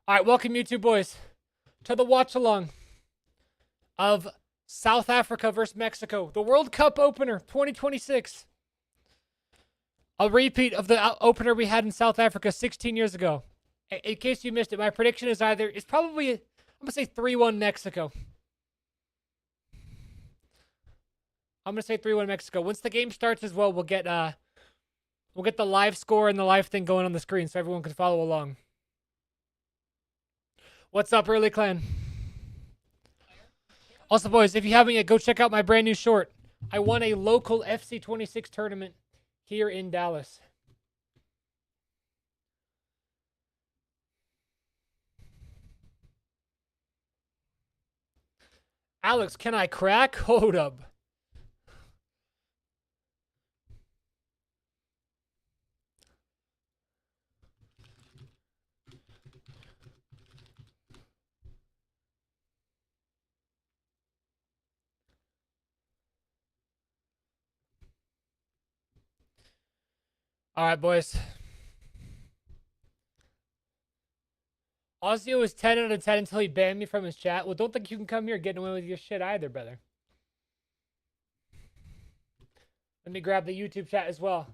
All right, welcome you two boys to the watch along of South Africa versus Mexico, the World Cup opener 2026. A repeat of the opener we had in South Africa 16 years ago. In case you missed it, my prediction is it's probably I'm gonna say 3-1 Mexico. I'm gonna say 3-1 Mexico. Once the game starts as well, we'll get the live score and the live thing going on the screen so everyone can follow along. What's up, Early Clan? Also, boys, if you haven't yet, go check out my brand new short. I won a local FC26 tournament here in Dallas. Alex, can I crack? Hold up. All right, boys. Ozzy was 10 out of 10 until he banned me from his chat. Well, don't think you can come here getting away with your shit either, brother. Let me grab the YouTube chat as well.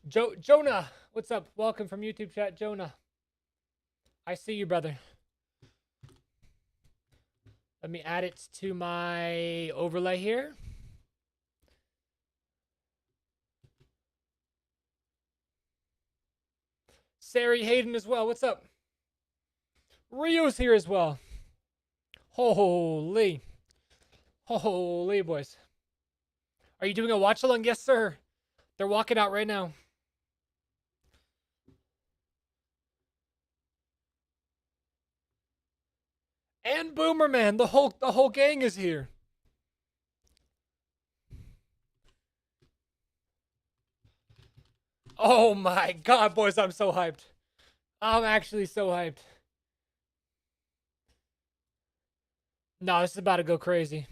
Jonah, what's up? Welcome from YouTube chat, Jonah. I see you, brother. Let me add it to my overlay here. Sari Hayden as well. What's up? Rio's here as well. Holy. Holy, boys. Are you doing a watch along? Yes, sir. They're walking out right now. And Boomer Man. The whole gang is here. Oh my god, boys, I'm so hyped. I'm actually so hyped. No, this is about to go crazy.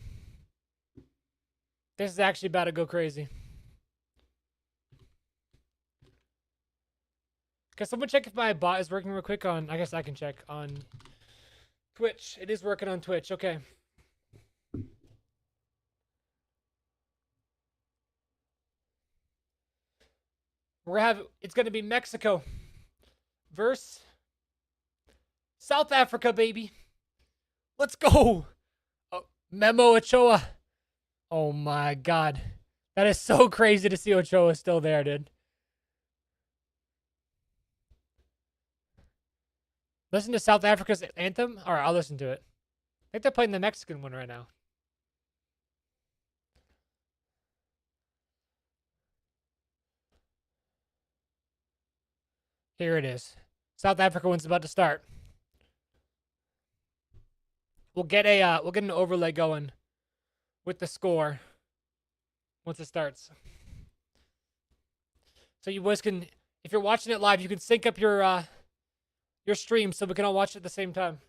This is actually about to go crazy. Can someone check if my bot is working real quick on... I guess I can check on Twitch. It is working on Twitch. Okay. It's going to be Mexico versus South Africa, baby. Let's go. Oh, Memo Ochoa. Oh my god. That is so crazy to see Ochoa still there, dude. Listen to South Africa's anthem? Alright, I'll listen to it. I think they're playing the Mexican one right now. Here it is. South Africa one's about to start. We'll get an overlay going with the score once it starts. So you boys can, if you're watching it live, you can sync up your stream so we can all watch it at the same time.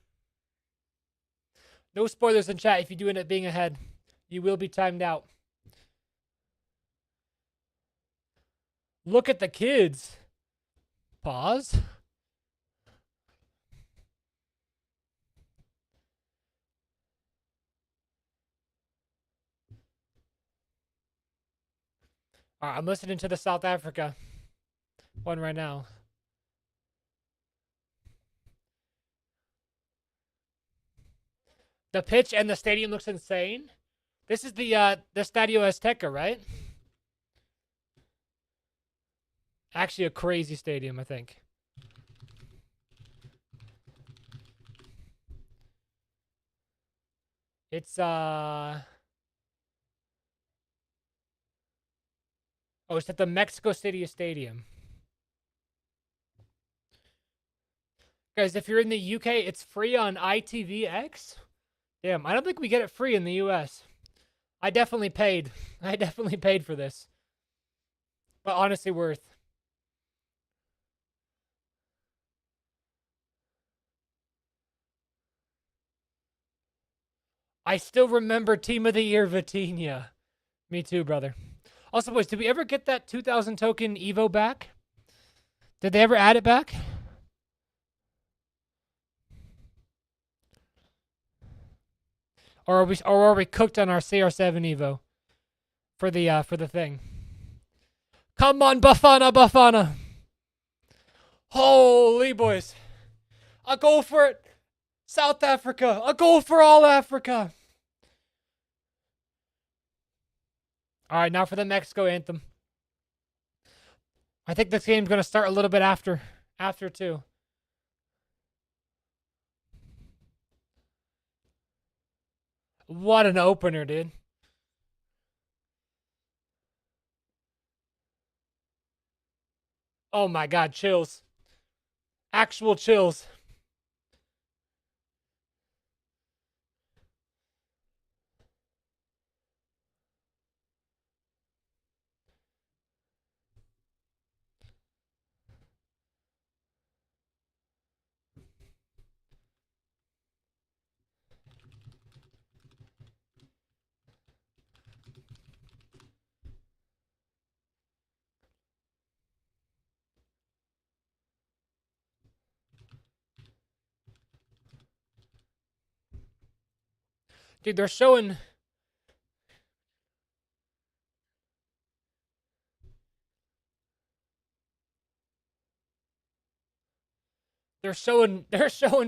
No spoilers in chat if you do end up being ahead. You will be timed out. Look at the kids. Pause. All right, I'm listening to the South Africa one right now. The pitch and the stadium looks insane. This is the Stadio Azteca, right? Actually, a crazy stadium, I think. It's oh, it's at the Mexico City Stadium. Guys, if you're in the UK, it's free on ITVX. Damn, I don't think we get it free in the US. I definitely paid. I definitely paid for this. But honestly worth. I still remember Team of the Year Vitinha. Me too, brother. Also, boys, did we ever get that 2,000 token Evo back? Did they ever add it back? Or are we cooked on our CR7 Evo for the thing? Come on, Bafana, Bafana. Holy boys. A goal for it. South Africa. A goal for all Africa. All right, now for the Mexico anthem. I think this game's going to start a little bit after too. What an opener, dude. Oh my god, chills. Actual chills. Dude, they're showing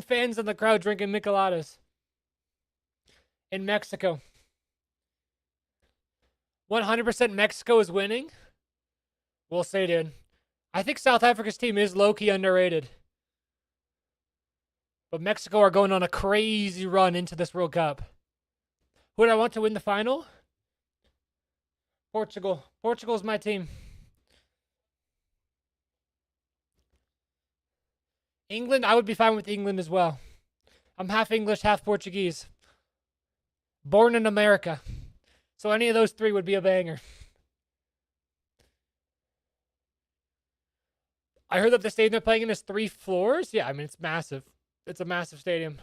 fans in the crowd drinking micheladas in Mexico. 100% Mexico is winning. We'll see, dude. I think South Africa's team is low-key underrated. But Mexico are going on a crazy run into this World Cup. Who do I want to win the final? Portugal. Portugal's my team. England, I would be fine with England as well. I'm half English, half Portuguese. Born in America. So any of those three would be a banger. I heard that the stadium they're playing in is 3 floors. Yeah, I mean, it's massive. It's a massive stadium.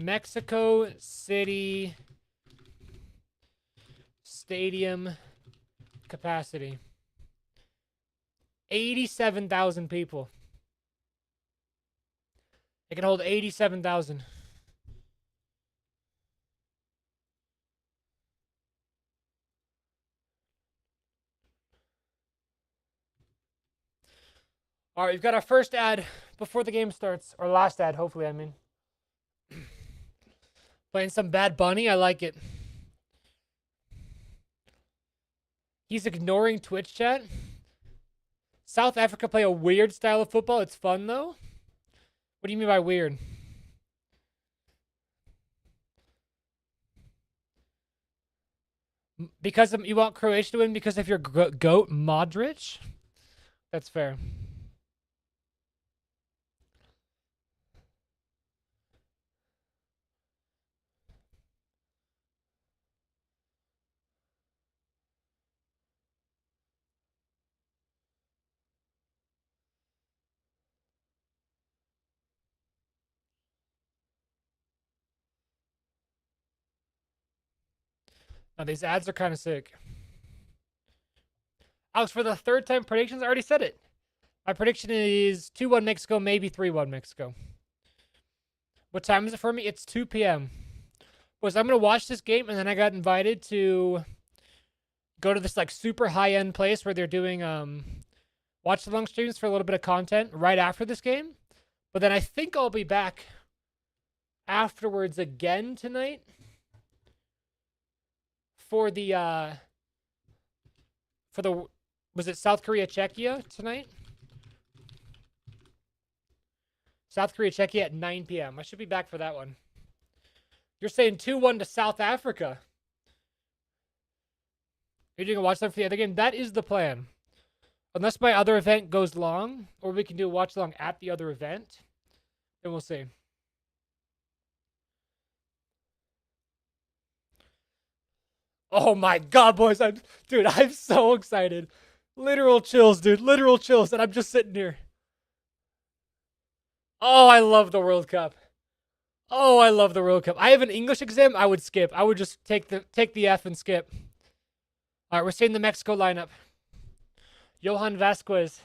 Mexico City stadium capacity. 87,000 people. It can hold 87,000. All right, we've got our first ad before the game starts. Or last ad, hopefully, I mean. Playing some Bad Bunny. I like it. He's ignoring Twitch chat. South Africa play a weird style of football. It's fun, though. What do you mean by weird? Because you want Croatia to win because of your goat, Modric? That's fair. Now, these ads are kind of sick. Alex, for the third time predictions, I already said it. My prediction is 2-1 Mexico, maybe 3-1 Mexico. What time is it for me? It's 2 p.m. I'm going to watch this game, and then I got invited to go to this like super high-end place where they're doing watch-along streams for a little bit of content right after this game. But then I think I'll be back afterwards again tonight for the was it South Korea Czechia tonight? South Korea Czechia at 9 p.m. I should be back for that one. You're saying 2-1 to South Africa. You're doing a watch along for the other game? That is the plan. Unless my other event goes long, or we can do a watch along at the other event, then we'll see. Oh my god, boys. I'm so excited. Literal chills, dude. Literal chills. And I'm just sitting here. Oh, I love the World Cup. Oh, I love the World Cup. I have an English exam. I would skip. I would just take the F and skip. All right, we're seeing the Mexico lineup. Johan Vasquez.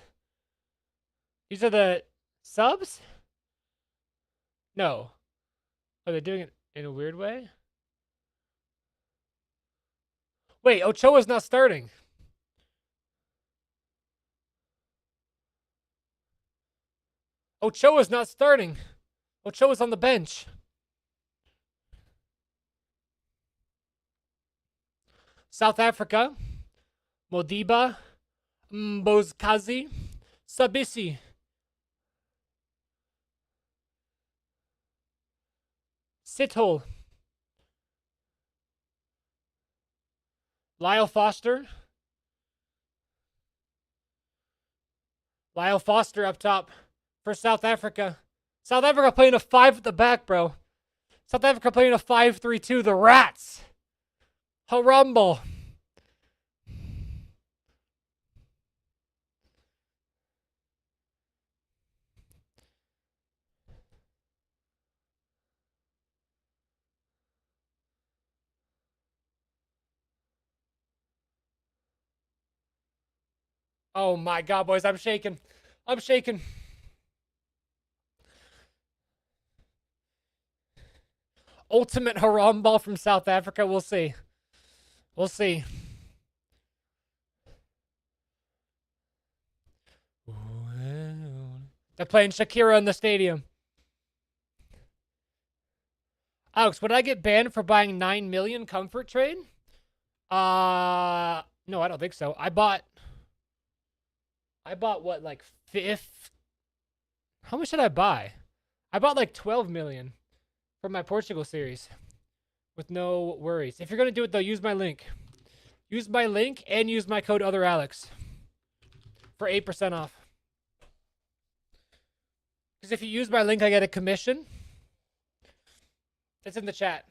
These are the subs? No. Are they doing it in a weird way? Wait, Ochoa's not starting. Ochoa's not starting. Ochoa's on the bench. South Africa. Modiba. Mbozkazi. Sabisi. Sithole. Lyle Foster. Lyle Foster up top for South Africa. South Africa playing a 5 at the back, bro. South Africa playing a 5-3-2. The Rats. Harumble. Oh my God, boys, I'm shaking. I'm shaking. Ultimate haram ball from South Africa. We'll see. We'll see. They're playing Shakira in the stadium. Alex, would I get banned for buying 9 million comfort trade? No, I don't think so. I bought what, like how much did I buy? I bought like 12 million for my Portugal series with no worries. If you're going to do it though, use my link. Use my link and use my code OtherAlex for 8% off. Because if you use my link, I get a commission. It's in the chat.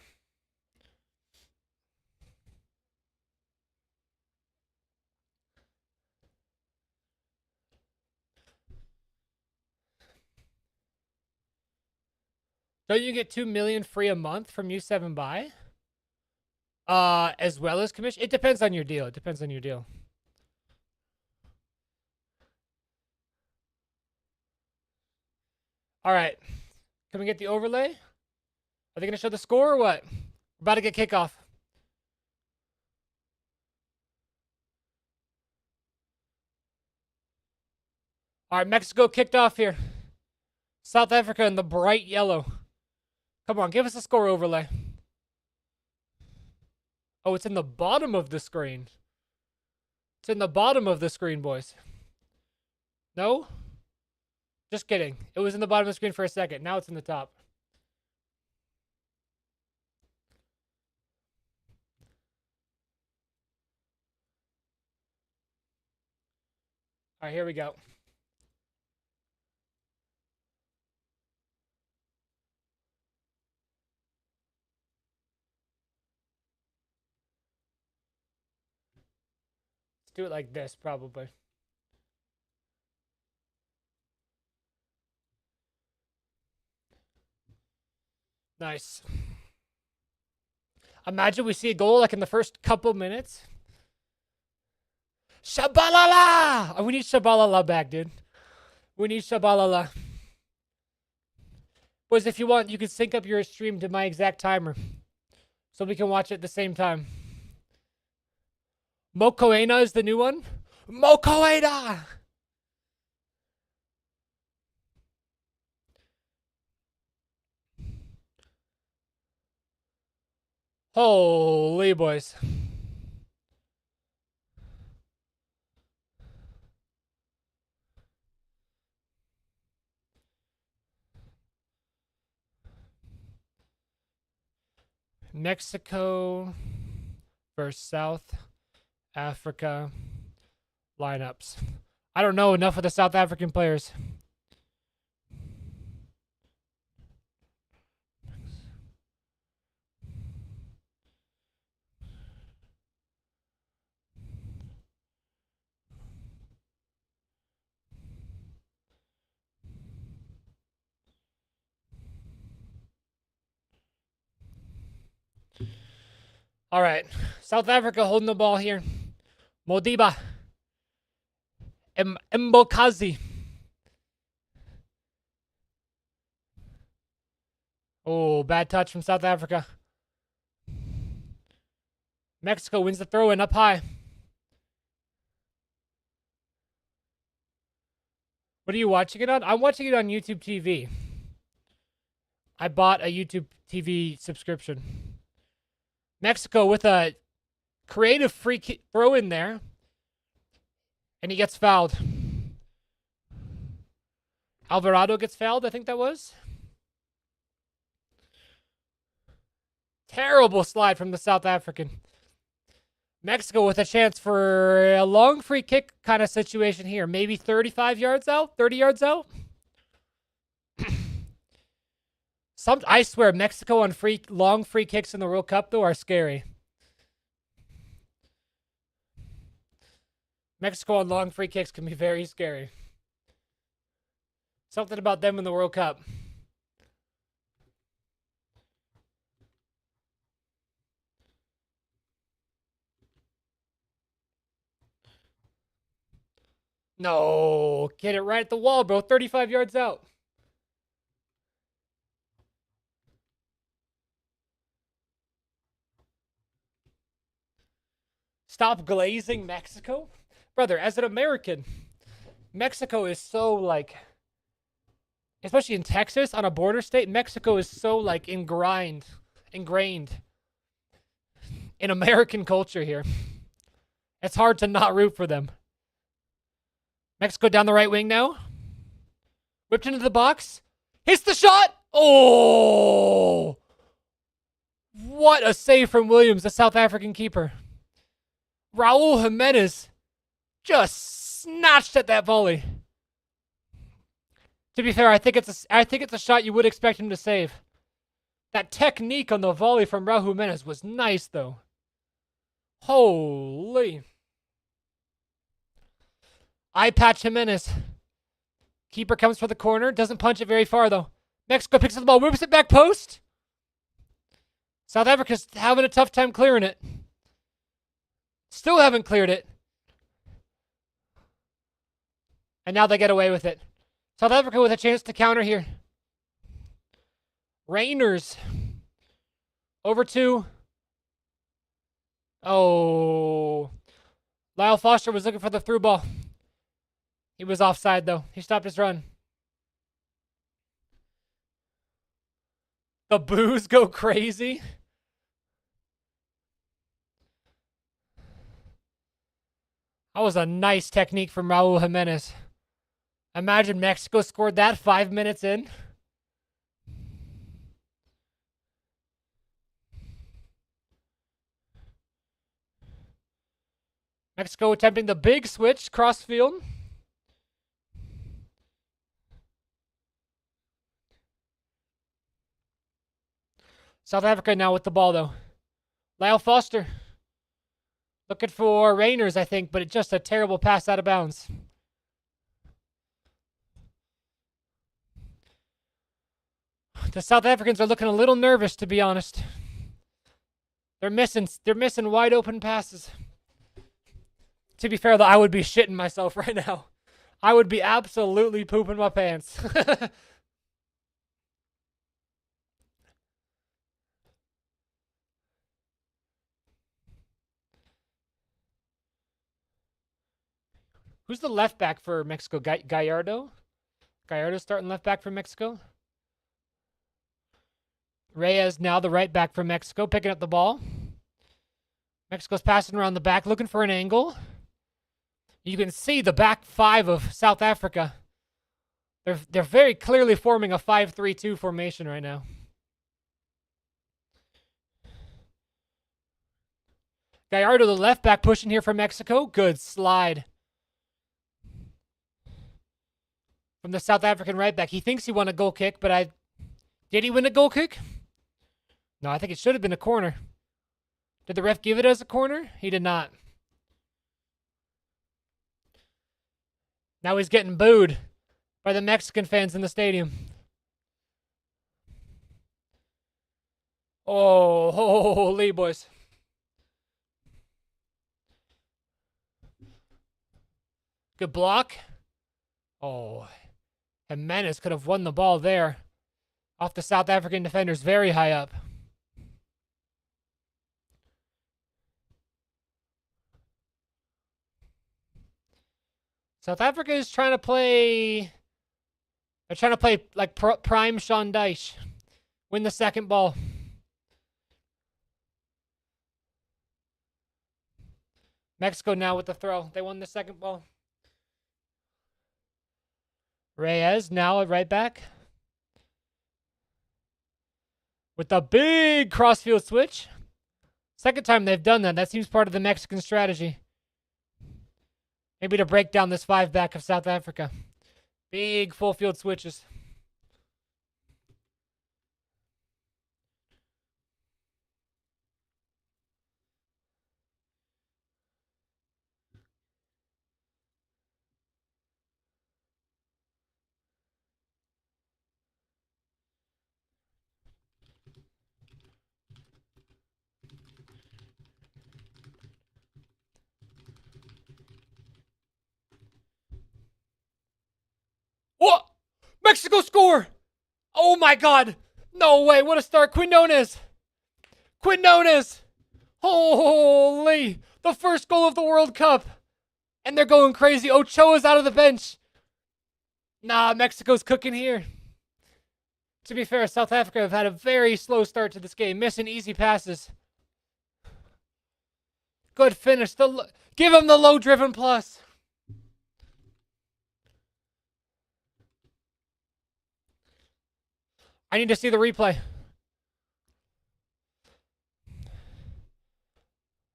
Don't you get 2 million free a month from U7 Buy? As well as commission? It depends on your deal. It depends on your deal. All right. Can we get the overlay? Are they going to show the score or what? We're about to get kickoff. All right, Mexico kicked off here. South Africa in the bright yellow. Come on, give us a score overlay. Oh, it's in the bottom of the screen. It's in the bottom of the screen, boys. No? Just kidding. It was in the bottom of the screen for a second. Now it's in the top. All right, here we go. Let's do it like this, probably. Nice. Imagine we see a goal like in the first couple minutes. Shabalala! Oh, we need Shabalala back, dude. We need Shabalala. Boys, if you want, you can sync up your stream to my exact timer. So we can watch it at the same time. Mokoena is the new one. Mokoena! Holy boys. Mexico versus South Africa lineups. I don't know enough of the South African players. All right. South Africa holding the ball here. Modiba. Mbokazi. Oh, bad touch from South Africa. Mexico wins the throw-in up high. What are you watching it on? I'm watching it on YouTube TV. I bought a YouTube TV subscription. Mexico with a creative free throw in there. And he gets fouled. Alvarado gets fouled, I think that was. Terrible slide from the South African. Mexico with a chance for a long free kick kind of situation here. Maybe 35 yards out, 30 yards out. I swear, Mexico on long free kicks in the World Cup, though, are scary. Mexico on long free kicks can be very scary. Something about them in the World Cup. No, get it right at the wall, bro. 35 yards out. Stop glazing Mexico? Brother, as an American, Mexico is so, like, especially in Texas, on a border state, Mexico is so, like, ingrained in American culture here. It's hard to not root for them. Mexico down the right wing now. Whipped into the box. Hits the shot. Oh! What a save from Williams, the South African keeper. Raul Jimenez just snatched at that volley. To be fair, I think it's a shot you would expect him to save. That technique on the volley from Raul Jimenez was nice, though. Holy. Eye patch Jimenez. Keeper comes for the corner. Doesn't punch it very far, though. Mexico picks up the ball. Whips it back post. South Africa's having a tough time clearing it. Still haven't cleared it. And now they get away with it. South Africa with a chance to counter here. Rainers. Over to. Oh. Lyle Foster was looking for the through ball. He was offside, though. He stopped his run. The boos go crazy. That was a nice technique from Raul Jimenez. Imagine Mexico scored that 5 minutes in. Mexico attempting the big switch cross field. South Africa now with the ball, though. Lyle Foster. Looking for Rainers, I think, but it's just a terrible pass out of bounds. The South Africans are looking a little nervous, to be honest. They're missing wide open passes. To be fair, though, I would be shitting myself right now. I would be absolutely pooping my pants. Who's the left back for Mexico? Gallardo? Gallardo starting left back for Mexico. Reyes now the right back for Mexico, picking up the ball. Mexico's passing around the back, looking for an angle. You can see the back five of South Africa. They're very clearly forming a 5-3-2 formation right now. Gallardo, the left back, pushing here for Mexico. Good slide from the South African right back. He thinks he won a goal kick, but did he win a goal kick? No, I think it should have been a corner. Did the ref give it as a corner? He did not. Now he's getting booed by the Mexican fans in the stadium. Oh, holy boys. Good block. Oh, Jimenez could have won the ball there. Off the South African defenders, very high up. South Africa is trying to play. They're trying to play like prime Sean Dyche. Win the second ball. Mexico now with the throw. They won the second ball. Reyes now at right back. With the big crossfield switch. Second time they've done that. That seems part of the Mexican strategy. Maybe to break down this 5-back of South Africa. Big full field switches. What? Mexico score! Oh my god! No way! What a start! Quinones! Quinones! Holy! The first goal of the World Cup! And they're going crazy. Ochoa's out of the bench. Nah, Mexico's cooking here. To be fair, South Africa have had a very slow start to this game, missing easy passes. Good finish. Give him the low-driven plus. I need to see the replay.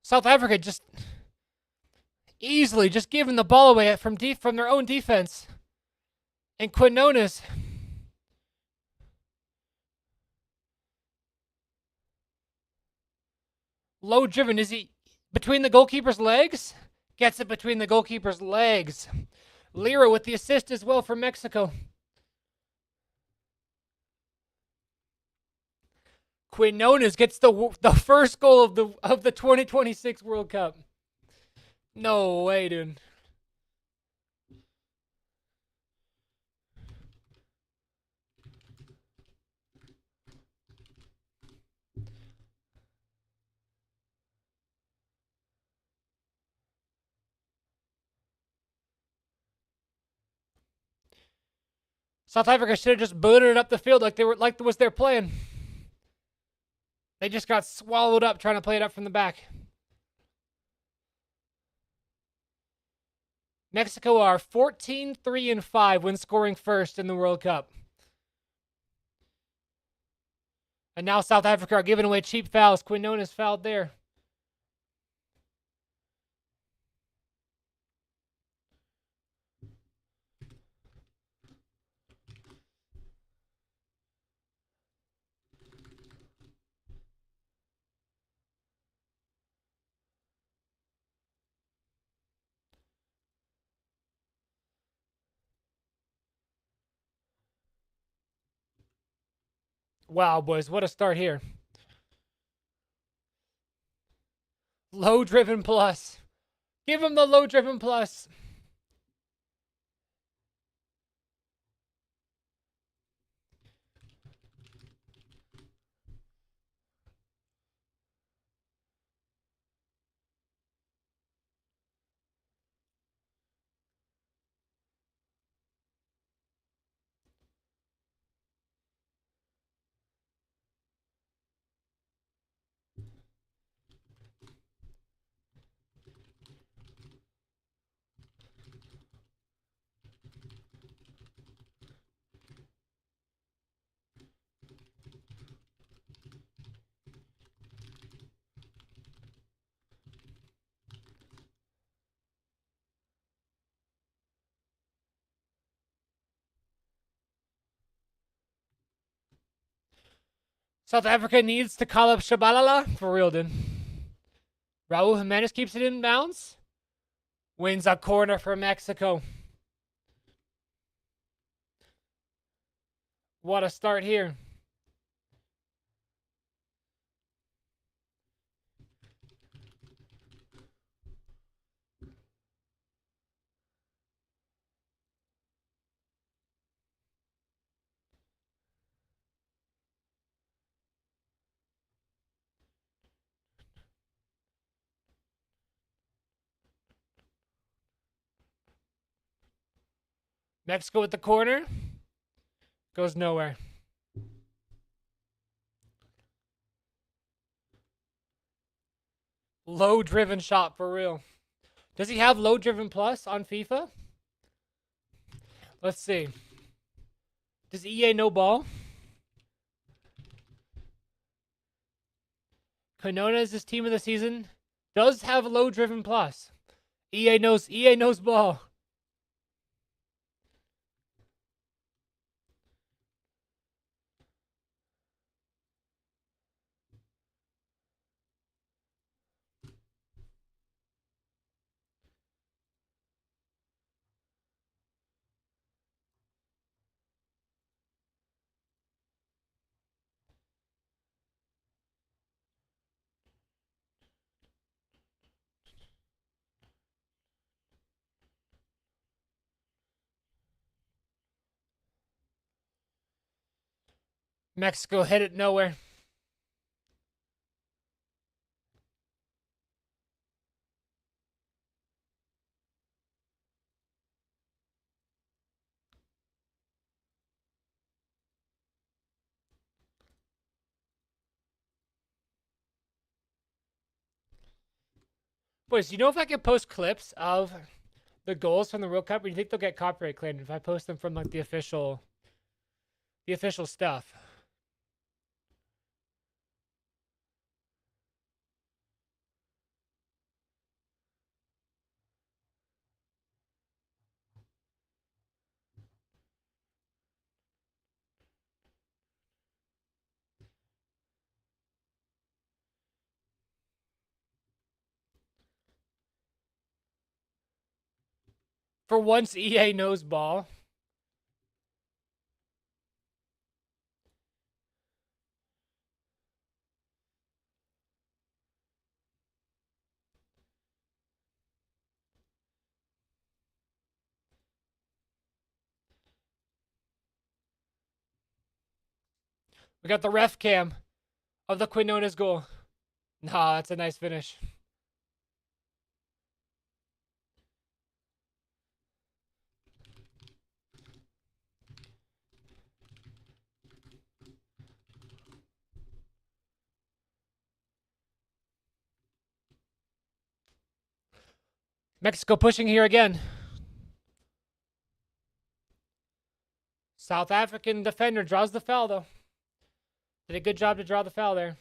South Africa just easily just giving the ball away from their own defense. And Quinones. Low driven. Is he between the goalkeeper's legs? Gets it between the goalkeeper's legs. Lira with the assist as well for Mexico. Quinones gets the first goal of the 2026 World Cup. No way, dude. South Africa should have just booted it up the field like was their plan. They just got swallowed up trying to play it up from the back. Mexico are 14-3-5 when scoring first in the World Cup. And now South Africa are giving away cheap fouls. Quinones fouled there. Wow, boys, what a start here. Low driven plus. Give him the low driven plus. South Africa needs to call up Shabalala for real, dude. Raul Jimenez keeps it in bounds. Wins a corner for Mexico. What a start here. Mexico with the corner. Goes nowhere. Low driven shot for real. Does he have low driven plus on FIFA? Let's see. Does EA know ball? Quinona is his team of the season. Does have low driven plus. EA knows ball. Mexico hit it nowhere. Boys, you know if I can post clips of the goals from the World Cup, or do you think they'll get copyright claimed if I post them from like the official stuff? For once, EA knows ball. We got the ref cam of the Quinones goal. Nah, that's a nice finish. Mexico pushing here again. South African defender draws the foul, though. Did a good job to draw the foul there.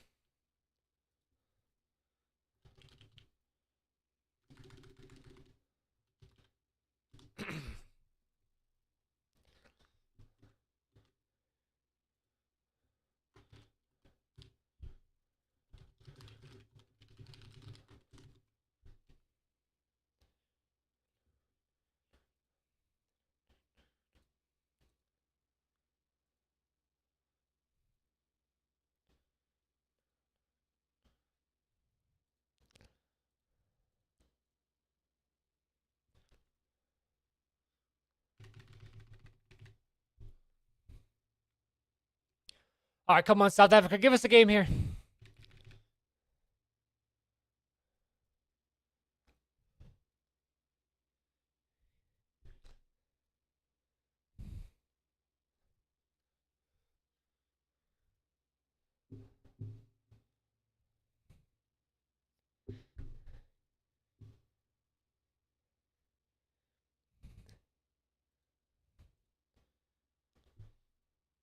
All right, come on, South Africa. Give us a game here.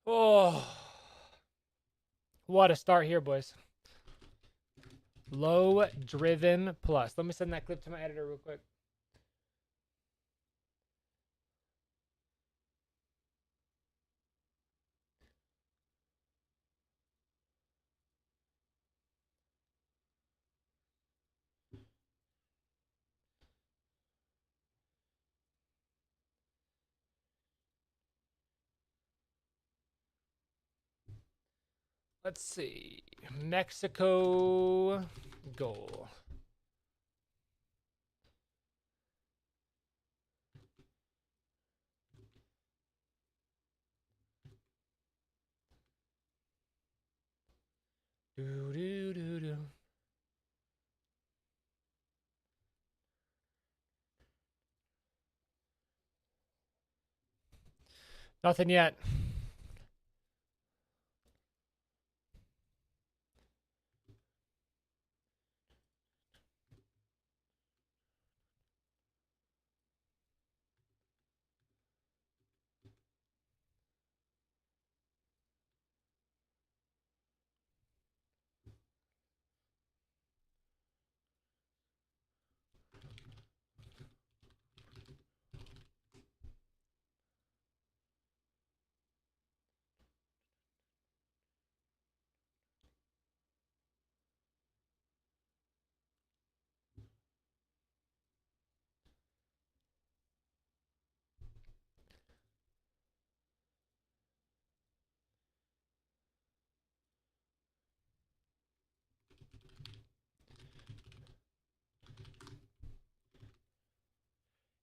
Oh, what a start here, boys. Low driven plus. Let me send that clip to my editor real quick. Let's see. Mexico goal. Do do do do. Nothing yet.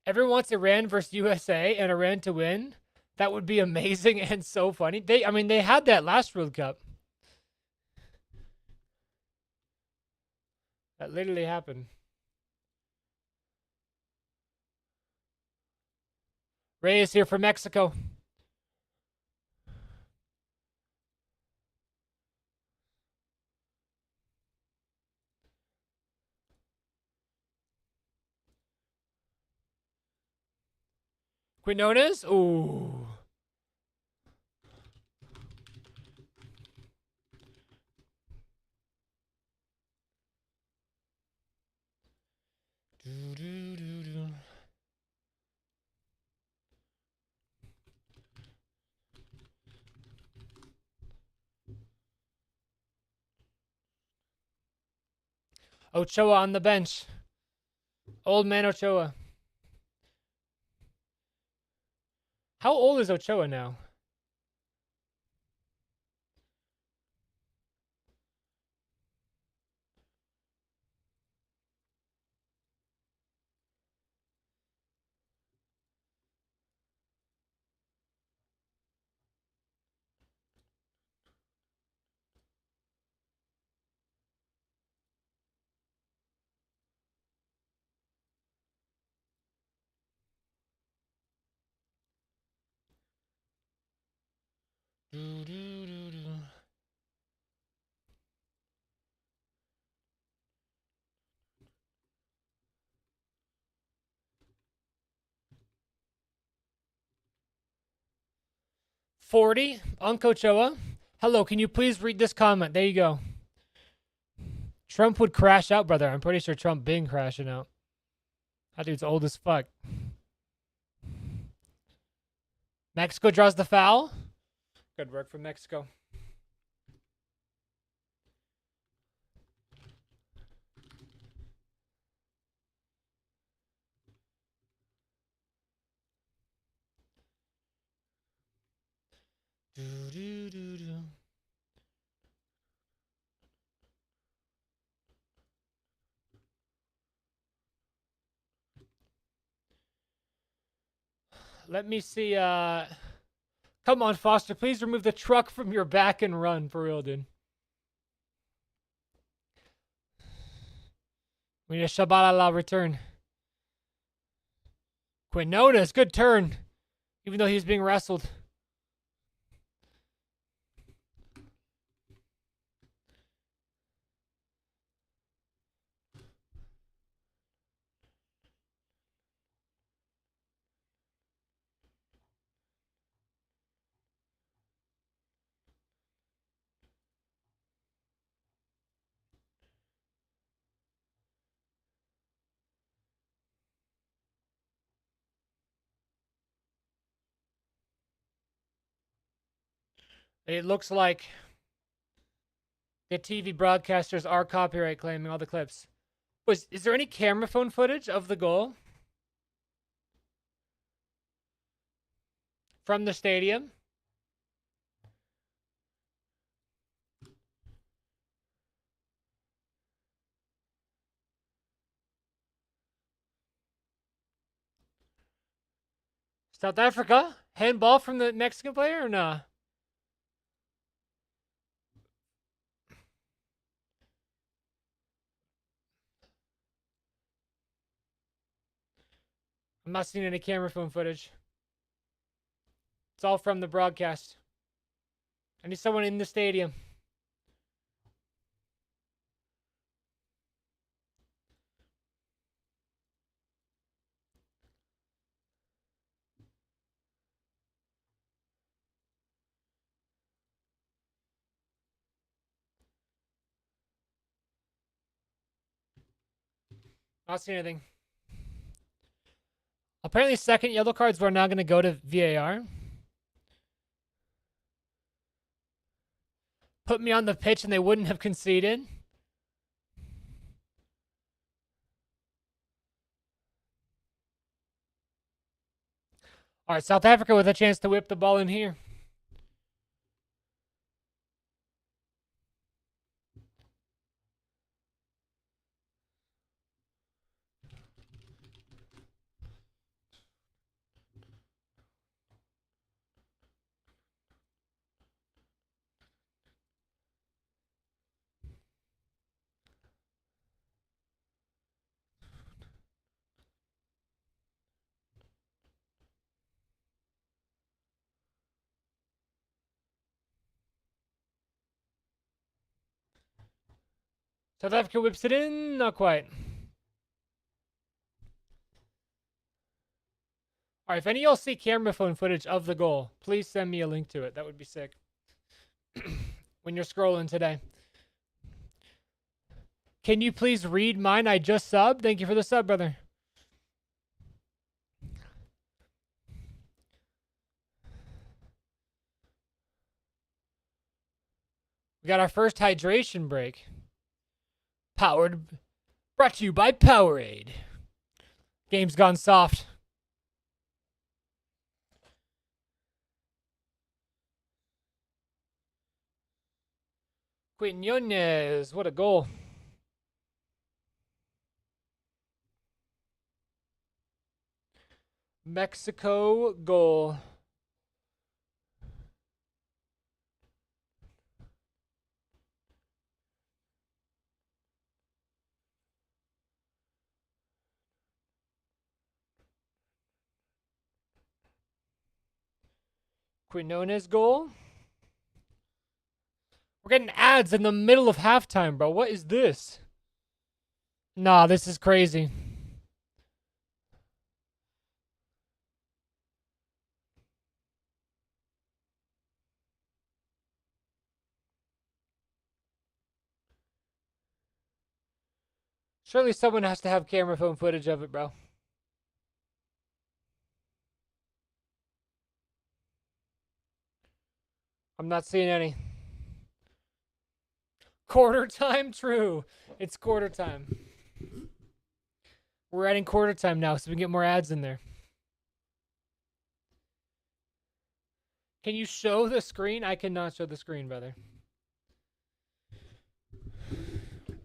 Everyone wants Iran versus USA and Iran to win. That would be amazing and so funny. I mean, they had that last World Cup. That literally happened. Ray is here from Mexico. Quinones? Ooh. Ochoa on the bench. Old man Ochoa. How old is Ochoa now? Do, do, do, do. $40. Uncle Ochoa. Hello, can you please read this comment? There you go. Trump would crash out, brother. I'm pretty sure Trump been crashing out. That dude's old as fuck. Mexico draws the foul. Good work from Mexico. Do, do, do, do. Let me see. Come on, Foster. Please remove the truck from your back and run. For real, dude. We need a Shabbat return. Quinones. Good turn. Even though he was being wrestled. It looks like the TV broadcasters are copyright claiming all the clips. Is there any camera phone footage of the goal from the stadium? South Africa? Handball from the Mexican player or nah? I'm not seeing any camera phone footage. It's all from the broadcast. I need someone in the stadium. Not seeing anything. Apparently, second yellow cards were now going to go to VAR. Put me on the pitch and they wouldn't have conceded. All right, South Africa with a chance to whip the ball in here. South Africa whips it in. Not quite. All right, if any of y'all see camera phone footage of the goal, please send me a link to it. That would be sick. When you're scrolling today. Can you please read mine? I just subbed. Thank you for the sub, brother. We got our first hydration break. Brought to you by Powerade. Game's gone soft. Quinones, what a goal. Mexico goal. Quinones goal. We're getting ads in the middle of halftime, bro. What is this? Nah, this is crazy. Surely someone has to have camera phone footage of it, bro. I'm not seeing any. Quarter time? True. It's quarter time. We're adding quarter time now so we can get more ads in there. Can you show the screen? I cannot show the screen, brother.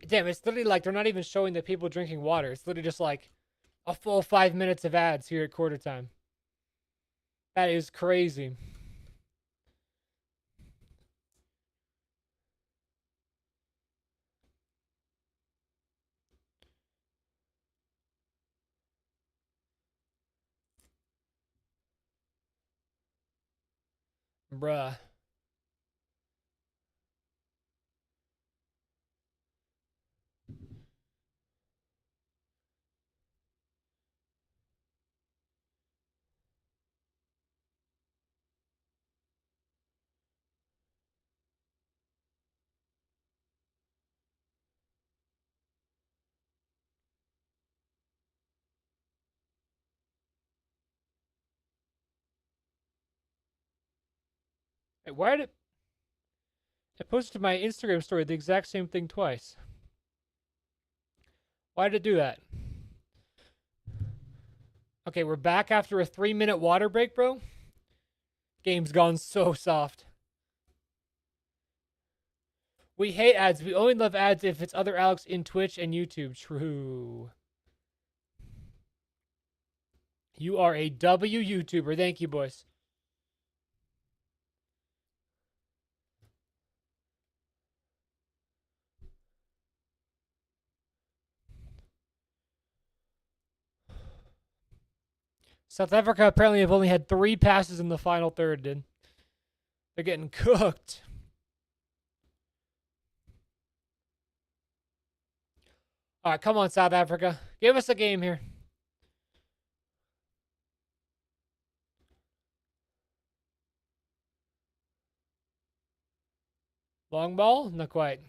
Damn, it's literally like they're not even showing the people drinking water. It's literally just like a full 5 minutes of ads here at quarter time. That is crazy. Bruh. Hey, why did I posted to my Instagram story the exact same thing twice? Why did it do that? Okay, we're back after a 3-minute water break, bro. Game's gone so soft. We hate ads. We only love ads if it's other Alex in Twitch and YouTube. True. You are a W YouTuber. Thank you, boys. South Africa apparently have only had 3 passes in the final third, dude. They're getting cooked. All right, come on, South Africa. Give us a game here. Long ball? Not quite.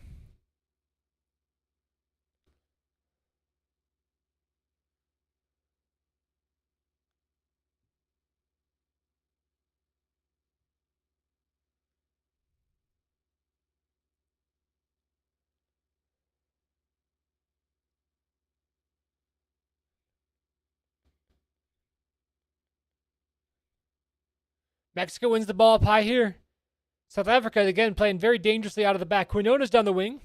Mexico wins the ball up high here. South Africa, again, playing very dangerously out of the back. Quinona's down the wing.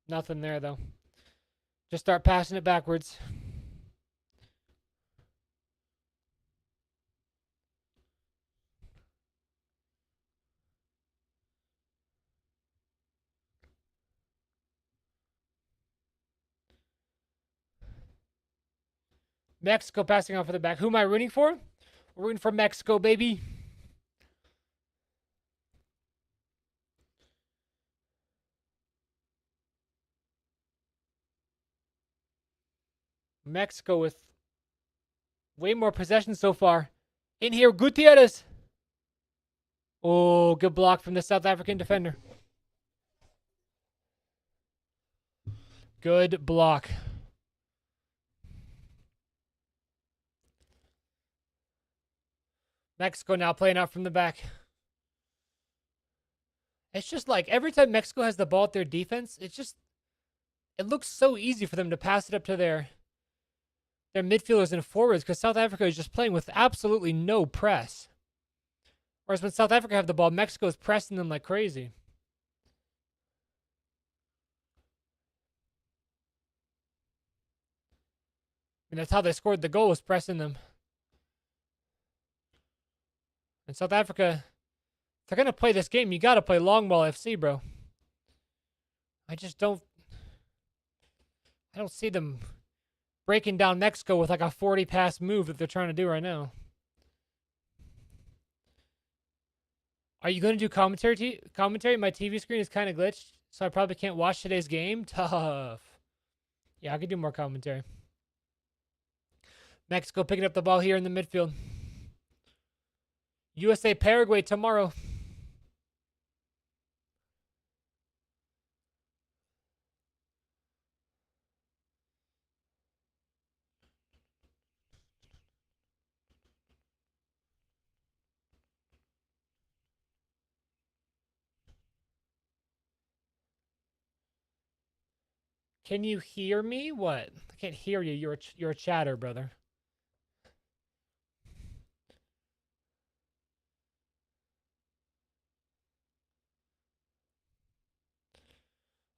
Nothing there, though. Just start passing it backwards. Mexico passing off for the back. Who am I rooting for? We're rooting for Mexico, baby. Mexico with way more possession so far. In here, Gutierrez. Oh, good block from the South African defender. Good block. Mexico now playing out from the back. It's just like every time Mexico has the ball at their defense, it looks so easy for them to pass it up to their midfielders and forwards because South Africa is just playing with absolutely no press. Whereas when South Africa have the ball, Mexico is pressing them like crazy. And that's how they scored the goal, was pressing them. And South Africa, if they're going to play this game, you got to play long ball FC, bro. I don't see them breaking down Mexico with like a 40 pass move that they're trying to do right now. Are you going to do commentary? Commentary? My TV screen is kind of glitched, so I probably can't watch today's game. Tough. Yeah, I could do more commentary. Mexico picking up the ball here in the midfield. USA Paraguay tomorrow. Can you hear me? What? I can't hear you. You're a chatter, brother.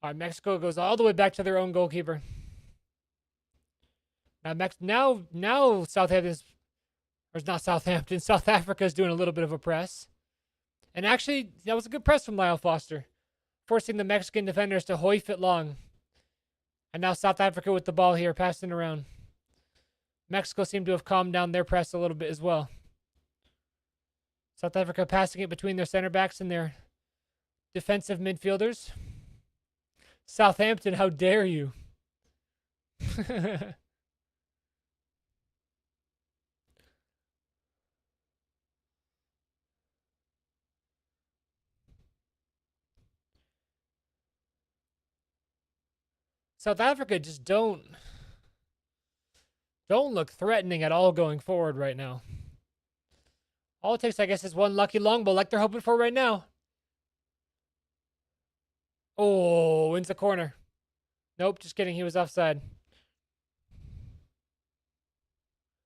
All right, Mexico goes all the way back to their own goalkeeper. Now Southampton's, or not Southampton, South Africa is doing a little bit of a press. And actually, that was a good press from Lyle Foster, forcing the Mexican defenders to hoif it long. And now South Africa with the ball here, passing around. Mexico seemed to have calmed down their press a little bit as well. South Africa passing it between their center backs and their defensive midfielders. Southampton, how dare you? South Africa just don't look threatening at all going forward right now. All it takes, I guess, is one lucky long ball like they're hoping for right now. Oh, wins the corner. Nope, just kidding. He was offside.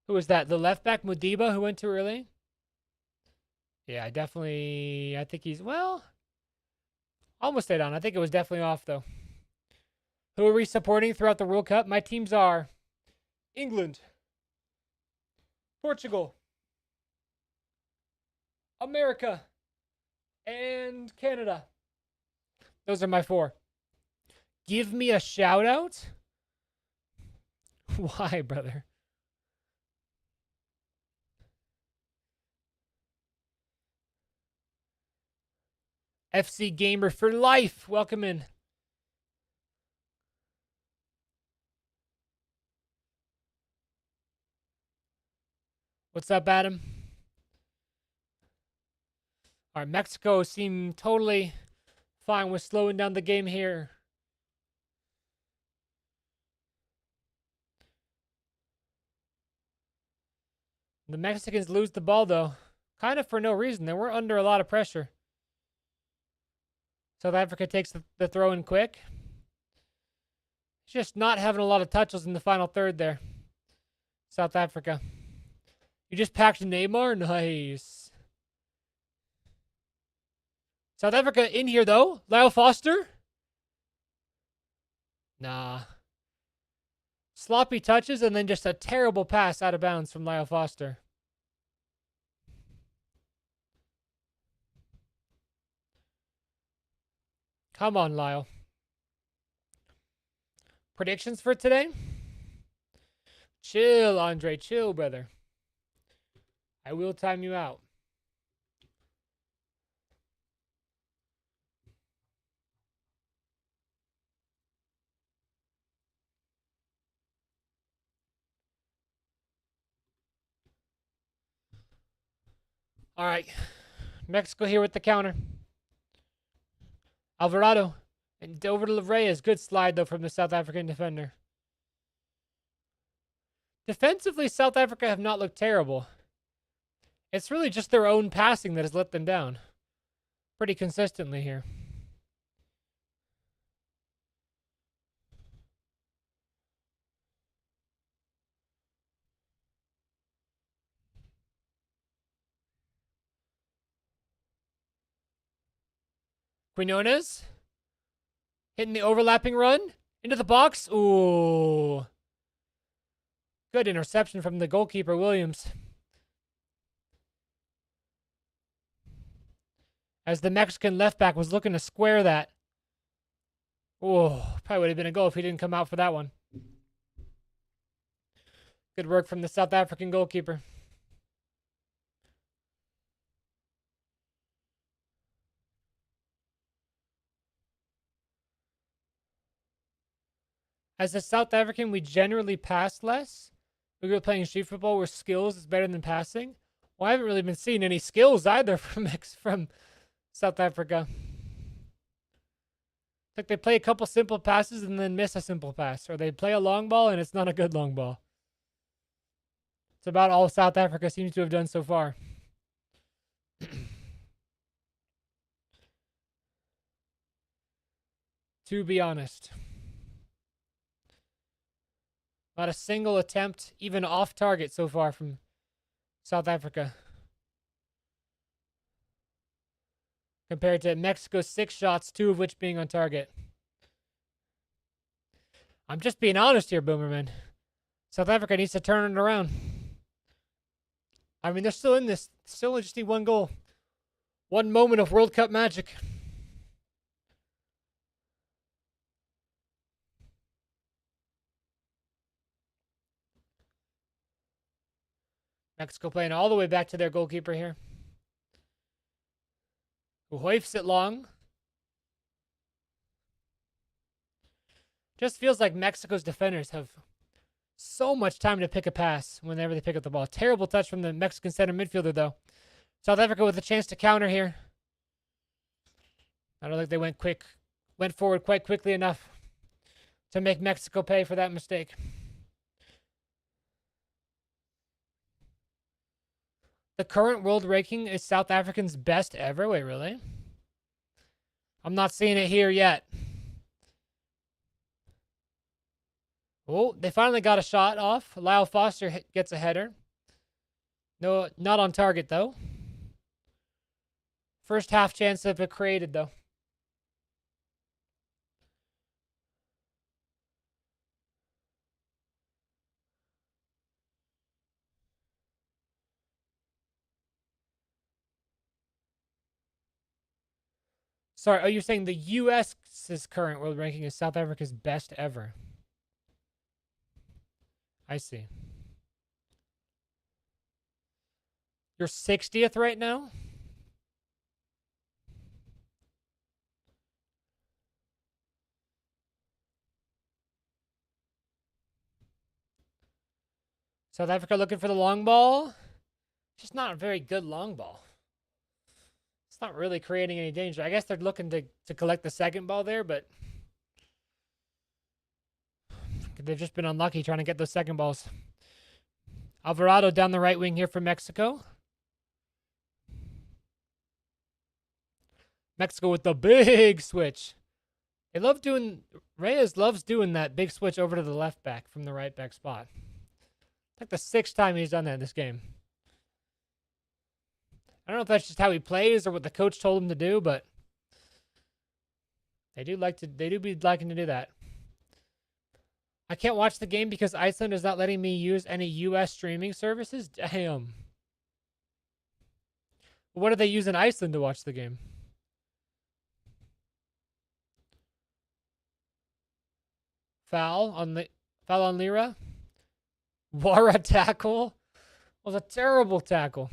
Who was that? The left back, Mudiba, who went too early? Yeah, I think he's, well, almost stayed on. I think it was definitely off, though. Who are we supporting throughout the World Cup? My teams are England, Portugal, America, and Canada. Those are my 4. Give me a shout out? Why, brother? FC Gamer for life. Welcome in. What's up, Adam? All right, Mexico seem totally fine with slowing down the game here. The Mexicans lose the ball, though. Kind of for no reason. They were under a lot of pressure. South Africa takes the throw in quick. Just not having a lot of touches in the final third there. South Africa. You just packed Neymar? Nice. South Africa in here, though. Lyle Foster? Nah. Sloppy touches and then just a terrible pass out of bounds from Lyle Foster. Come on, Lyle. Predictions for today? Chill, Andre. Chill, brother. I will time you out. All right. Mexico here with the counter. Alvarado. And over to Reyes. Good slide, though, from the South African defender. Defensively, South Africa have not looked terrible. It's really just their own passing that has let them down. Pretty consistently here. Quinones. Hitting the overlapping run. Into the box. Ooh. Good interception from the goalkeeper, Williams. As the Mexican left back was looking to square that. Oh, probably would have been a goal if he didn't come out for that one. Good work from the South African goalkeeper. As a South African, we generally pass less. We were playing street football where skills is better than passing. Well, I haven't really been seeing any skills either from South Africa. It's like they play a couple simple passes and then miss a simple pass. Or they play a long ball and it's not a good long ball. It's about all South Africa seems to have done so far. To be honest. Not a single attempt, even off target so far from South Africa. Compared to Mexico's 6 shots, 2 of which being on target. I'm just being honest here, Boomerman. South Africa needs to turn it around. I mean, they're still in this. Still just need one goal. One moment of World Cup magic. Mexico playing all the way back to their goalkeeper here. Who hoifs it long. Just feels like Mexico's defenders have so much time to pick a pass whenever they pick up the ball. Terrible touch from the Mexican center midfielder, though. South Africa with a chance to counter here. I don't think they went forward quite quickly enough to make Mexico pay for that mistake. The current world ranking is South Africans' best ever. Wait, really? I'm not seeing it here yet. Oh, they finally got a shot off. Lyle Foster gets a header. No, not on target, though. First half chance of it created, though. Sorry, are you saying the U.S.'s current world ranking is South Africa's best ever? I see. You're 60th right now? South Africa looking for the long ball. Just not a very good long ball. It's not really creating any danger. I guess they're looking to collect the second ball there, but they've just been unlucky trying to get those second balls. Alvarado down the right wing here for Mexico. Mexico with the big switch. They love doing... Reyes loves doing that big switch over to the left back from the right back spot. Like the 6th time he's done that in this game. I don't know if that's just how he plays or what the coach told him to do, but they do be liking to do that. I can't watch the game because Iceland is not letting me use any US streaming services. Damn. What do they use in Iceland to watch the game? Foul on Lira. Wara tackle. Was a terrible tackle.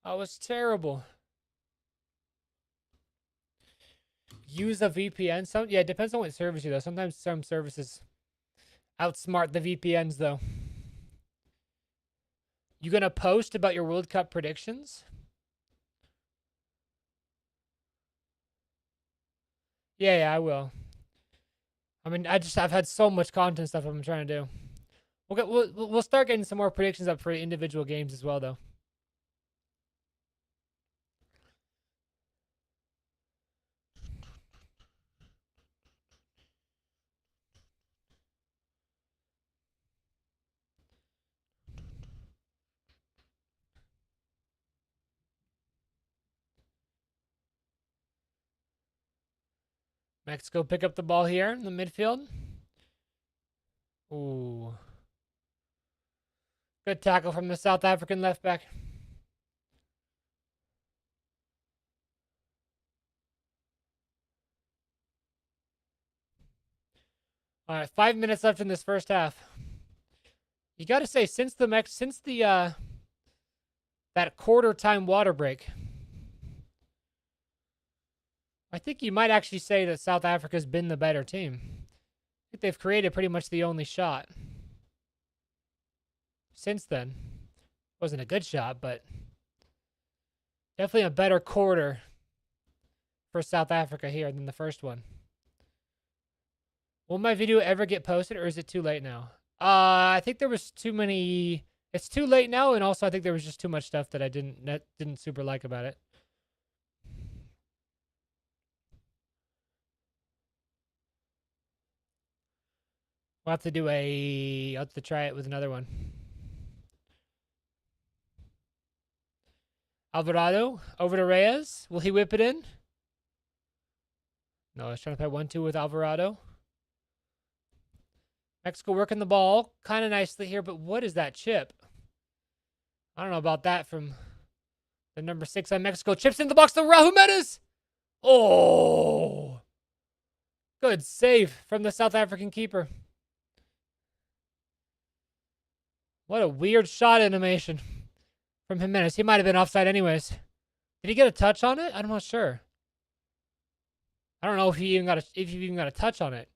That was terrible. Use a VPN. Yeah, it depends on what service you do. Sometimes some services outsmart the VPNs though. You gonna post about your World Cup predictions? Yeah, I will. I mean, I've had so much content stuff I'm trying to do. We'll start getting some more predictions up for individual games as well, though. Mexico pick up the ball here in the midfield. Ooh. Good tackle from the South African left back. All right, 5 minutes left in this first half. You got to say, since the that quarter time water break, I think you might actually say that South Africa's been the better team. I think they've created pretty much the only shot. Since then, wasn't a good shot, but definitely a better quarter for South Africa here than the first one. Will my video ever get posted, or is it too late now? I think there was too many. It's too late now, and also I think there was just too much stuff that I didn't super like about it. We'll have to do I'll have to try it with another one. Alvarado over to Reyes. Will he whip it in? No, I was trying to play 1-2 with Alvarado. Mexico working the ball kind of nicely here, but what is that chip? I don't know about that from the number 6 on Mexico. Chips in the box to Raul Jimenez. Oh, good save from the South African keeper. What a weird shot animation from Jimenez. He might have been offside anyways. Did he get a touch on it? I'm not sure. I don't know if he even got a touch on it.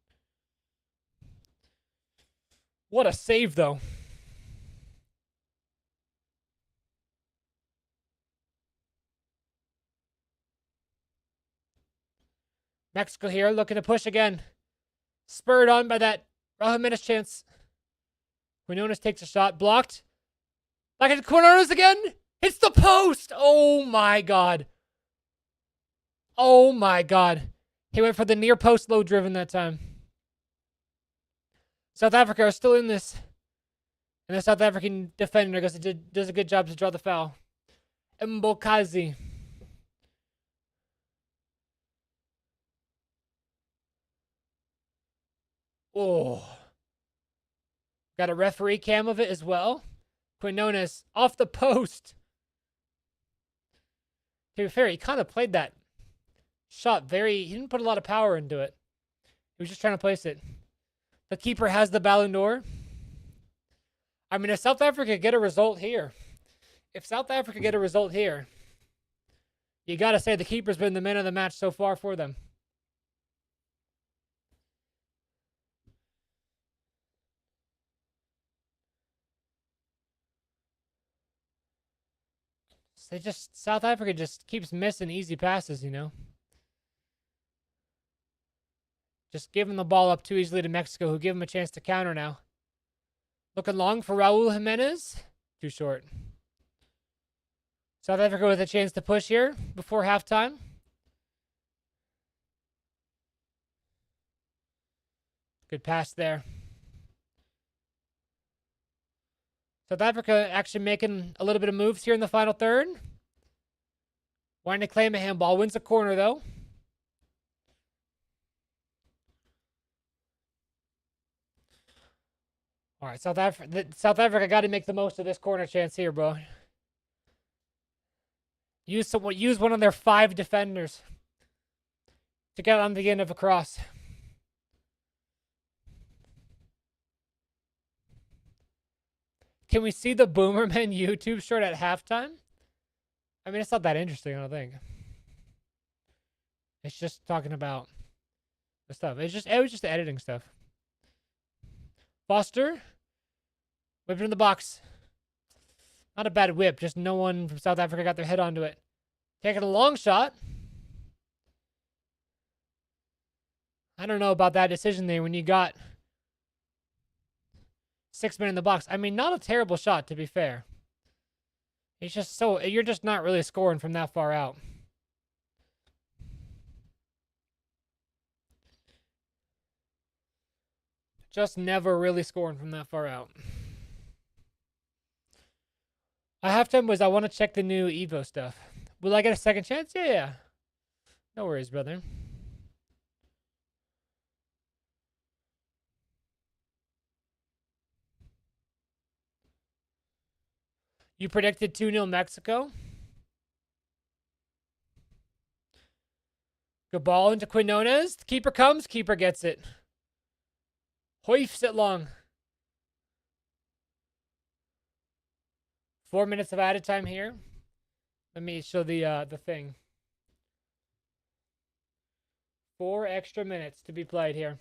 What a save, though. Mexico here looking to push again. Spurred on by that Raul Jimenez chance. Quinones takes a shot. Blocked. Back into Quinones again. Hits the post. Oh, my God. Oh, my God. He went for the near post low driven that time. South Africa are still in this. And the South African defender does a good job to draw the foul. Mbokazi. Oh. Got a referee cam of it as well. Quinones off the post. To be fair, he kind of played that shot he didn't put a lot of power into it. He was just trying to place it. The keeper has the Ballon d'Or. I mean, if South Africa get a result here, you got to say the keeper's been the man of the match so far for them. South Africa just keeps missing easy passes, you know. Just giving the ball up too easily to Mexico, who give him a chance to counter now. Looking long for Raul Jimenez. Too short. South Africa with a chance to push here before halftime. Good pass there. South Africa actually making a little bit of moves here in the final third. Wanting to claim a handball. Wins the corner, though. All right, South Africa got to make the most of this corner chance here, bro. Use one of their 5 defenders to get on the end of a cross. Can we see the Boomerman YouTube short at halftime? I mean, it's not that interesting, I don't think. It's just talking about the stuff. It was just the editing stuff. Foster. Whipped it in the box. Not a bad whip. Just no one from South Africa got their head onto it. Taking a long shot. I don't know about that decision there when you got 6 men in the box. I mean, not a terrible shot, to be fair. It's just you're just not really scoring from that far out. Just never really scoring from that far out. My halftime was I want to check the new Evo stuff. Will I get a second chance? Yeah. No worries, brother. You predicted 2-0 Mexico. Good ball into Quinones. The keeper comes. Keeper gets it. Hoifs it long. 4 minutes of added time here. Let me show the thing. 4 extra minutes to be played here.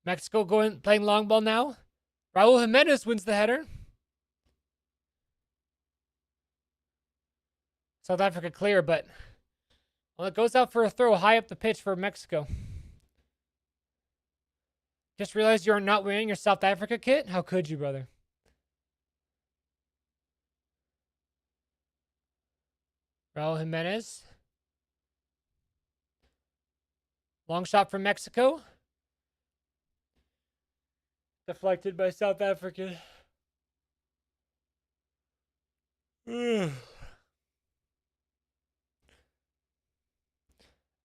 Mexico playing long ball now. Raul Jimenez wins the header. South Africa clear, but it goes out for a throw high up the pitch for Mexico. Just realized you're not wearing your South Africa kit? How could you, brother? Raul Jimenez. Long shot from Mexico. Deflected by South Africa.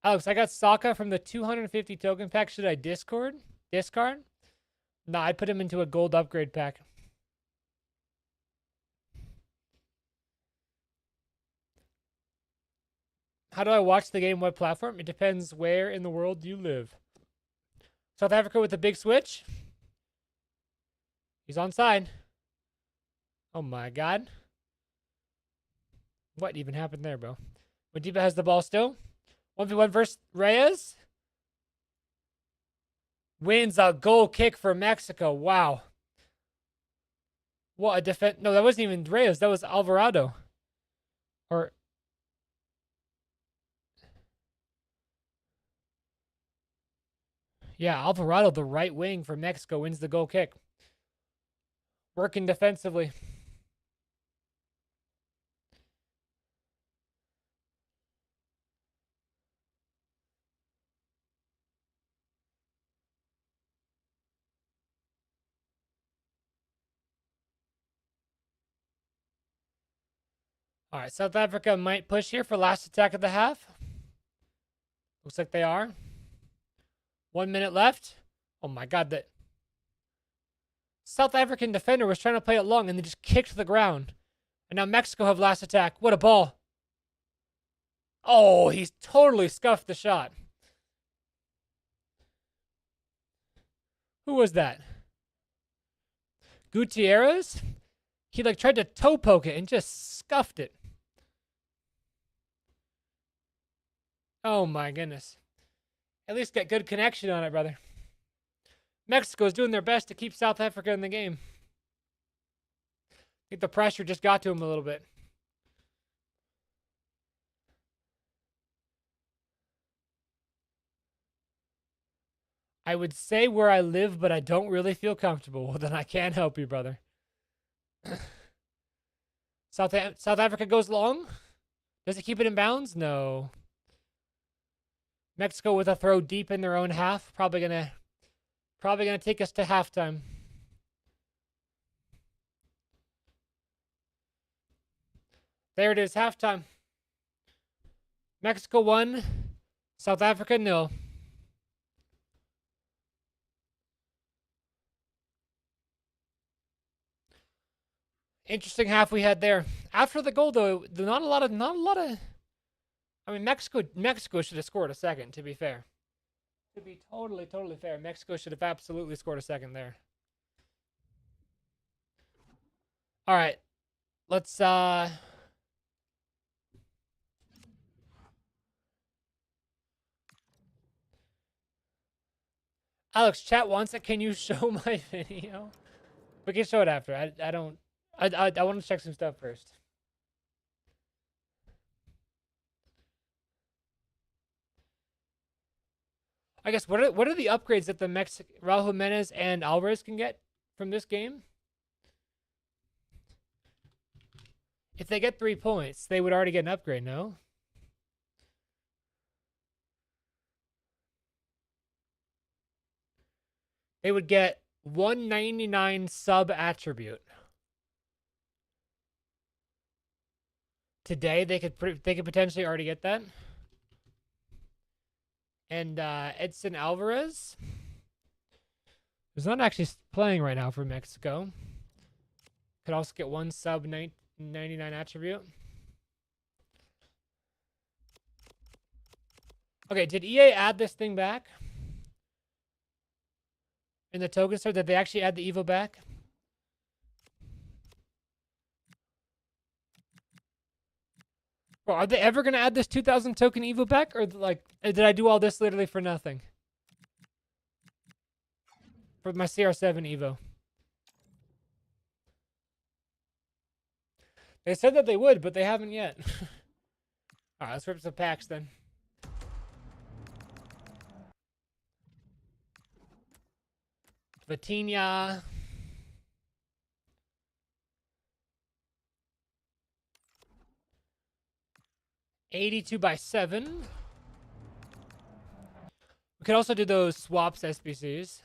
Alex, I got Saka from the 250 token pack. Should I discard? No, I'd put him into a gold upgrade pack. How do I watch the game? What platform? It depends where in the world you live. South Africa with a big switch. He's onside. Oh my God. What even happened there, bro? Madiba has the ball still. 1v1 versus Reyes. Wins a goal kick for Mexico. Wow. What a defense. No, that wasn't even Reyes. That was Alvarado. Or... Yeah, Alvarado, the right wing for Mexico, wins the goal kick. Working defensively. All right, South Africa might push here for last attack of the half. Looks like they are. 1 minute left. Oh my God, that South African defender was trying to play it long and they just kicked the ground. And now Mexico have last attack. What a ball. Oh, he's totally scuffed the shot. Who was that? Gutierrez? He like tried to toe poke it and just scuffed it. Oh my goodness. At least get good connection on it, brother. Mexico is doing their best to keep South Africa in the game. I think the pressure just got to him a little bit. I would say where I live, but I don't really feel comfortable. Well, then I can't help you, brother. South Africa goes long. Does it keep it in bounds? No. Mexico with a throw deep in their own half. Probably gonna take us to halftime. There it is, halftime. Mexico 1, South Africa 0. Interesting half we had there. After the goal, though, not a lot of. I mean, Mexico should have scored a second. To be fair, to be totally fair, Mexico should have absolutely scored a second there. All right, let's Alex, chat wants it. Can you show my video? We can show it after. I don't. I want to check some stuff first. I guess what are the upgrades that the Raul Jimenez and Alvarez can get from this game? If they get 3 points, they would already get an upgrade, no? They would get 199 sub attribute. Today they could potentially already get that. And Edson Alvarez who's not actually playing right now for Mexico. Could also get 1 sub 99 attribute. Okay, did EA add this thing back? In the token store, did they actually add the Evo back? Bro, are they ever going to add this 2,000 token Evo back? Or, like, did I do all this literally for nothing? For my CR7 Evo. They said that they would, but they haven't yet. Alright, let's rip some packs then. Vitinha. $82/7. We could also do those swaps SBCs.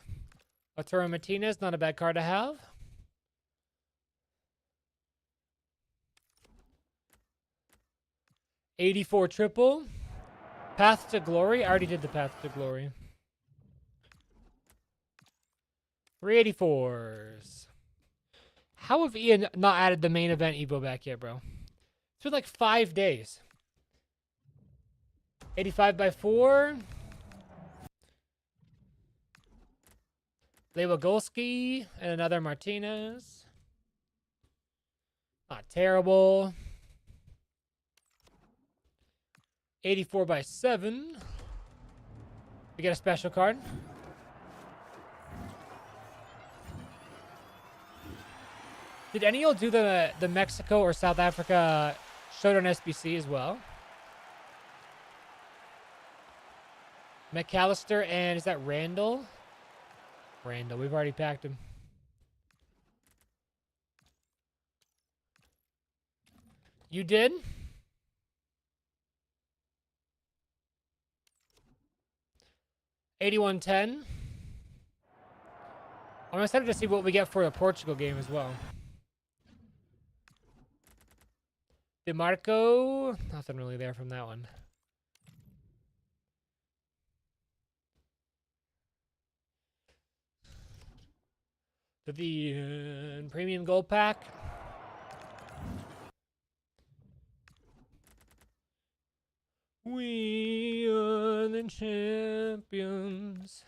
Arturo Martinez, not a bad card to have. $84 triple. Path to Glory. I already did the Path to Glory. 384s. How have Ian not added the main event Evo back yet, bro? It's been like 5 days. 85/4. Lewandowski and another Martinez. Not terrible. 84/7. We get a special card. Did any of you do the Mexico or South Africa Showdown SBC as well? McAllister and is that Randall? Randall, we've already packed him. You did? $81.10. I'm excited to see what we get for the Portugal game as well. DeMarco, nothing really there from that one. The premium gold pack. We are the champions.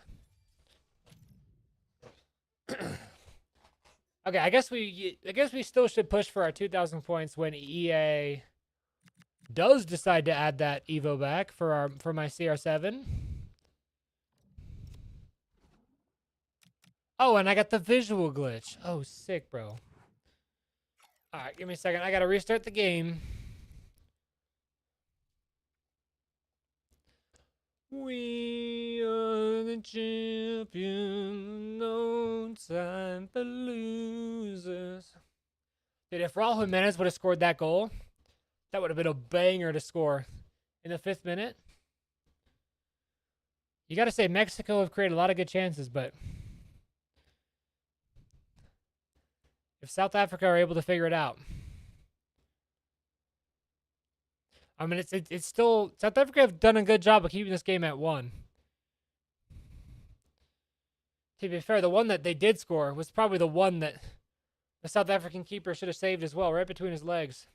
Okay, I guess we still should push for our 2,000 points when EA does decide to add that Evo back for my CR7. Oh, and I got the visual glitch. Oh, sick, bro. All right, give me a second. I gotta restart the game. We are the champions, no time for losers. Dude, if Raul Jimenez would have scored that goal, that would have been a banger to score in the 5th minute. You got to say, Mexico have created a lot of good chances, but if South Africa are able to figure it out, I mean, it's still South Africa have done a good job of keeping this game at 1. To be fair, the one that they did score was probably the one that the South African keeper should have saved as well, right between his legs.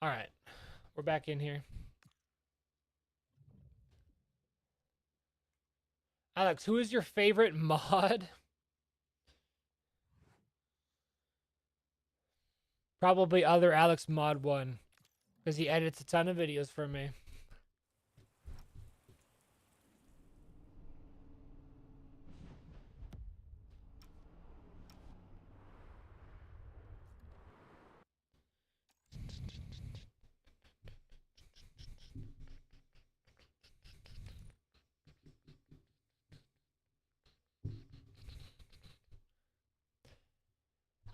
All right, we're back in here. Alex, who is your favorite mod? Probably other Alex Mod 1, because he edits a ton of videos for me.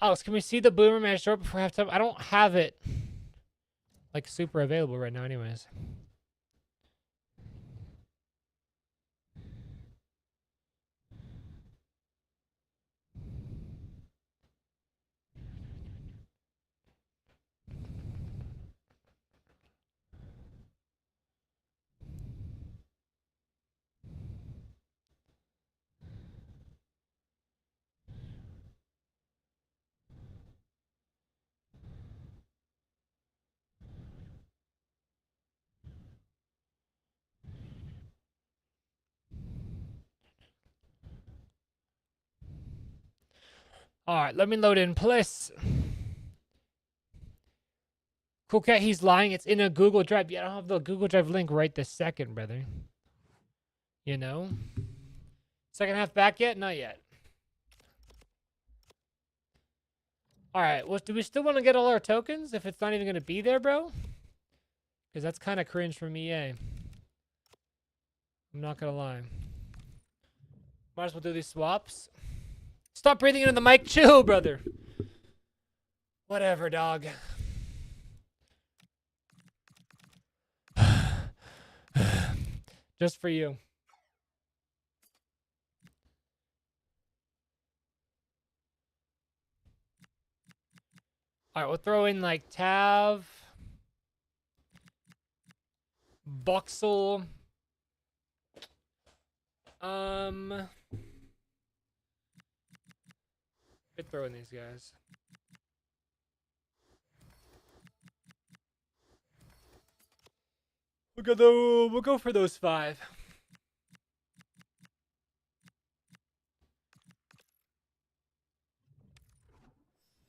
Alex, can we see the Boomer Man short before halftime? I don't have it like super available right now anyways. All right, let me load in, please. Cool Cat, he's lying. It's in a Google Drive. Yeah, I don't have the Google Drive link right this second, brother. You know? Second half back yet? Not yet. All right, well, do we still want to get all our tokens if it's not even going to be there, bro? Because that's kind of cringe from EA. I'm not going to lie. Might as well do these swaps. Stop breathing into the mic. Chill, brother. Whatever, dog. Just for you. All right, we'll throw in like Tav, Buxel, could throw in these guys. We'll go for those 5.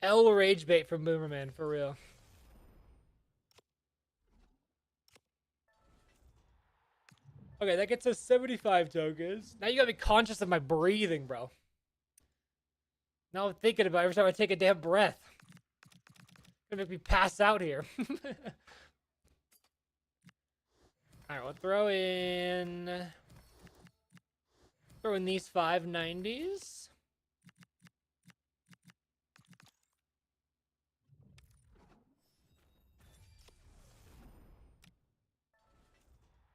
L rage bait from Boomerman, for real. Okay, that gets us 75 tokens. Now you gotta be conscious of my breathing, bro. Now I'm thinking about it every time I take a damn breath. gonna make me pass out here. All right, we'll throw in these 590s.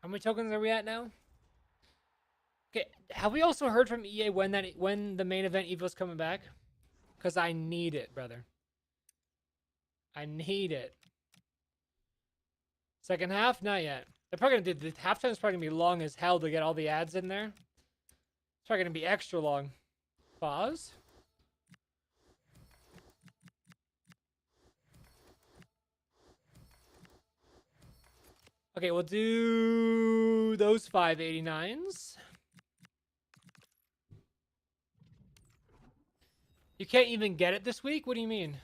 How many tokens are we at now? Okay, have we also heard from EA when the main event Evo's coming back? Because I need it, brother. I need it. Second half? Not yet. They're probably gonna do the halftime's probably gonna be long as hell to get all the ads in there. It's probably gonna be extra long. Pause. Okay, we'll do those 589s. You can't even get it this week? What do you mean?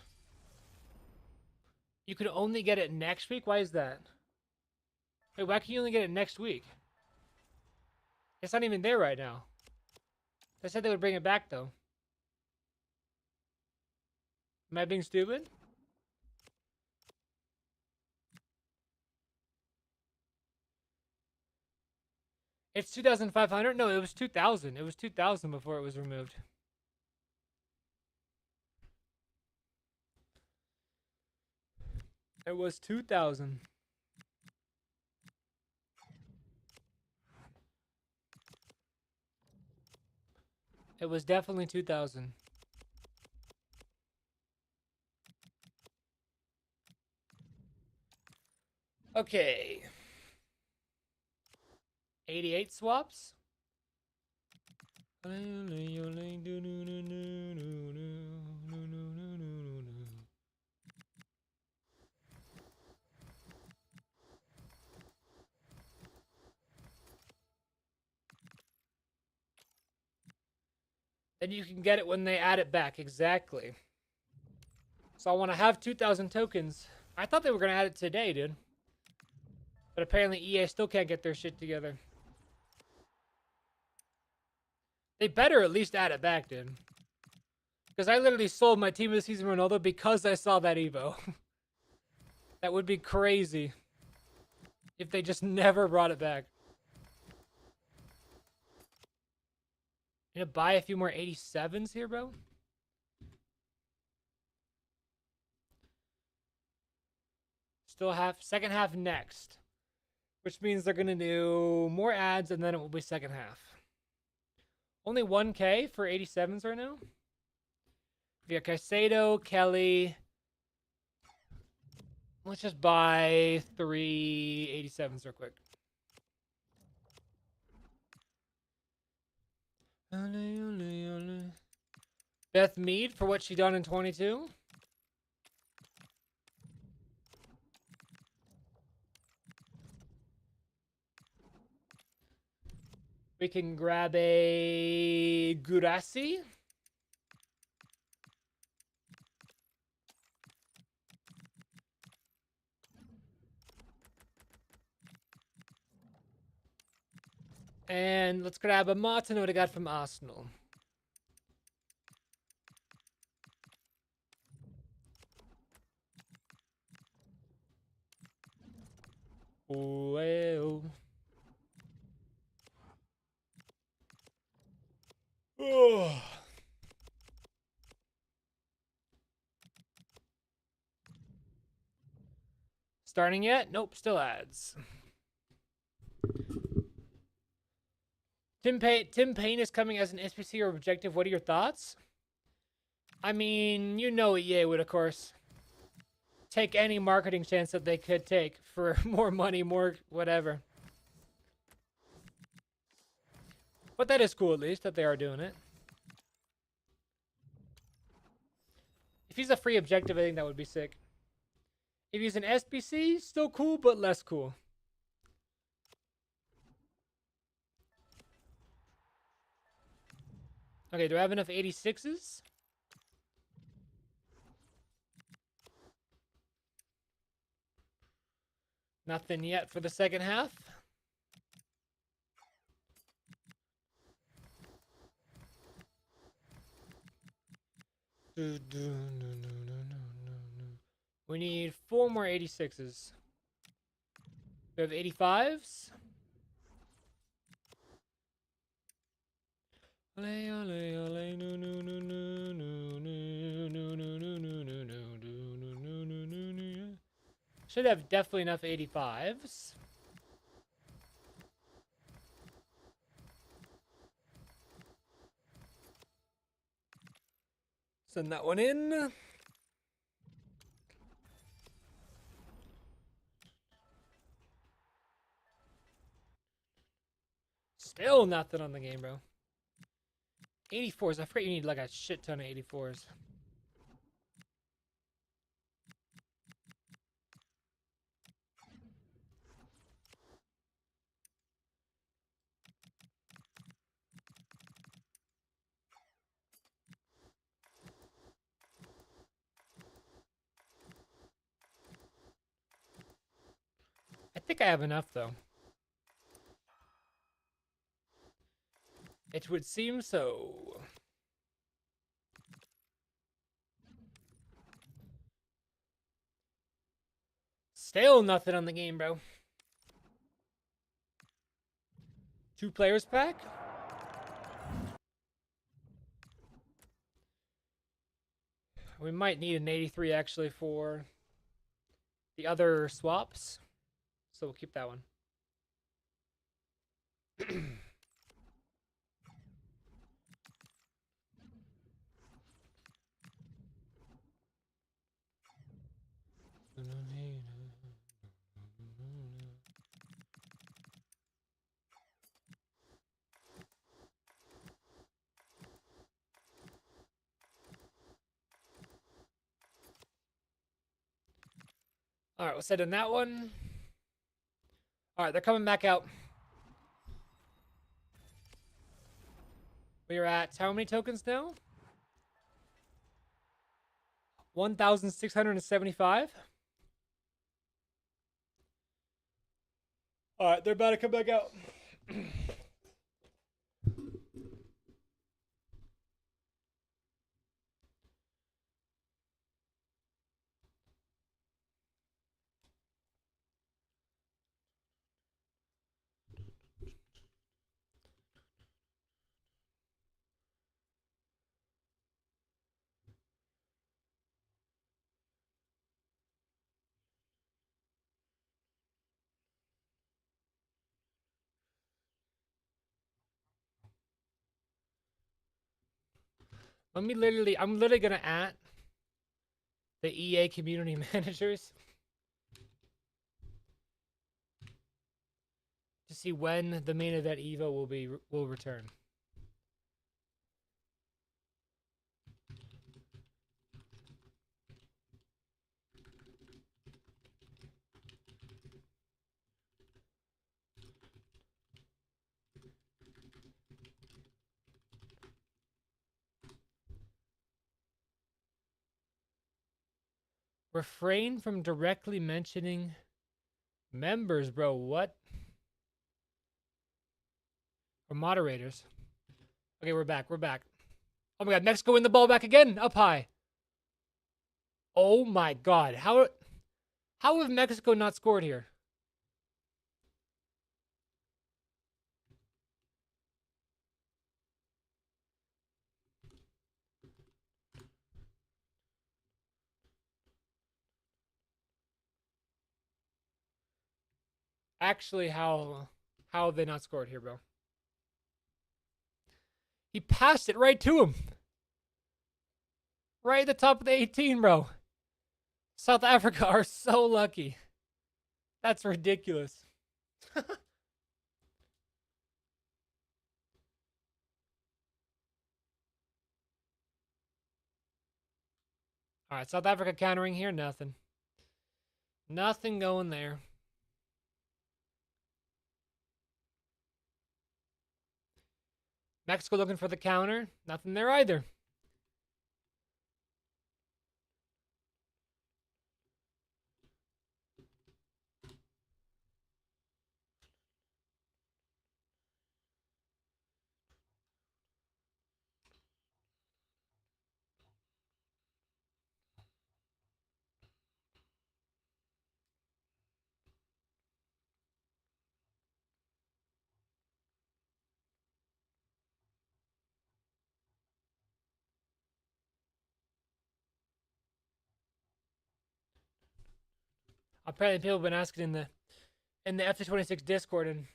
You could only get it next week? Why is that? Wait, why can you only get it next week? It's not even there right now. They said they would bring it back, though. Am I being stupid? It's 2,500? No, it was 2,000. It was 2,000 before it was removed. It was 2,000. It was definitely 2,000. Okay. 88 swaps. Then you can get it when they add it back. Exactly. So I want to have 2,000 tokens. I thought they were going to add it today, dude. But apparently EA still can't get their shit together. They better at least add it back, dude. Because I literally sold my Team of the Season Ronaldo because I saw that Evo. That would be crazy if they just never brought it back. You gonna buy a few more 87s here, bro? Still have second half next. Which means they're gonna do more ads and then it will be second half. Only 1K for 87s right now. We got Caicedo, Kelly. Let's just buy 3 87s real quick. Beth Mead for what she done in 22. We can grab a Gurasi. And let's grab a Martin, what I got from Arsenal. Well. Oh. Starting yet? Nope, still ads. Tim Payne is coming as an SPC or objective. What are your thoughts? I mean, you know EA would, of course, take any marketing chance that they could take for more money, more whatever. But that is cool, at least, that they are doing it. If he's a free objective, I think that would be sick. If he's an SPC, still cool, but less cool. Okay, do I have enough 86s? Nothing yet for the second half. We need 4 more 86s. We have 85s. Should have definitely enough 85s. Send that one in. Still nothing on the game, bro. 84s. I forget you need like a shit ton of 84s. I think I have enough, though. It would seem so. Still nothing on the game, bro. 2 players pack? We might need an 83 actually for the other swaps. So we'll keep that one. All right, we'll set in that one. All right, they're coming back out. We are at how many tokens now? 1,675. All right, they're about to come back out. I'm literally gonna at the EA community managers to see when the main event Evo will return. Refrain from directly mentioning members, bro. What? Or moderators. Okay, we're back. We're back. Oh my god, Mexico win the ball back again. Up high. Oh my god. How have Mexico not scored here? Actually, how have they not scored here, bro? He passed it right to him. Right at the top of the 18, bro. South Africa are so lucky. That's ridiculous. All right, South Africa countering here. Nothing. Nothing going there. Mexico looking for the counter. Nothing there either. Apparently, people have been asking in the FC26 Discord, and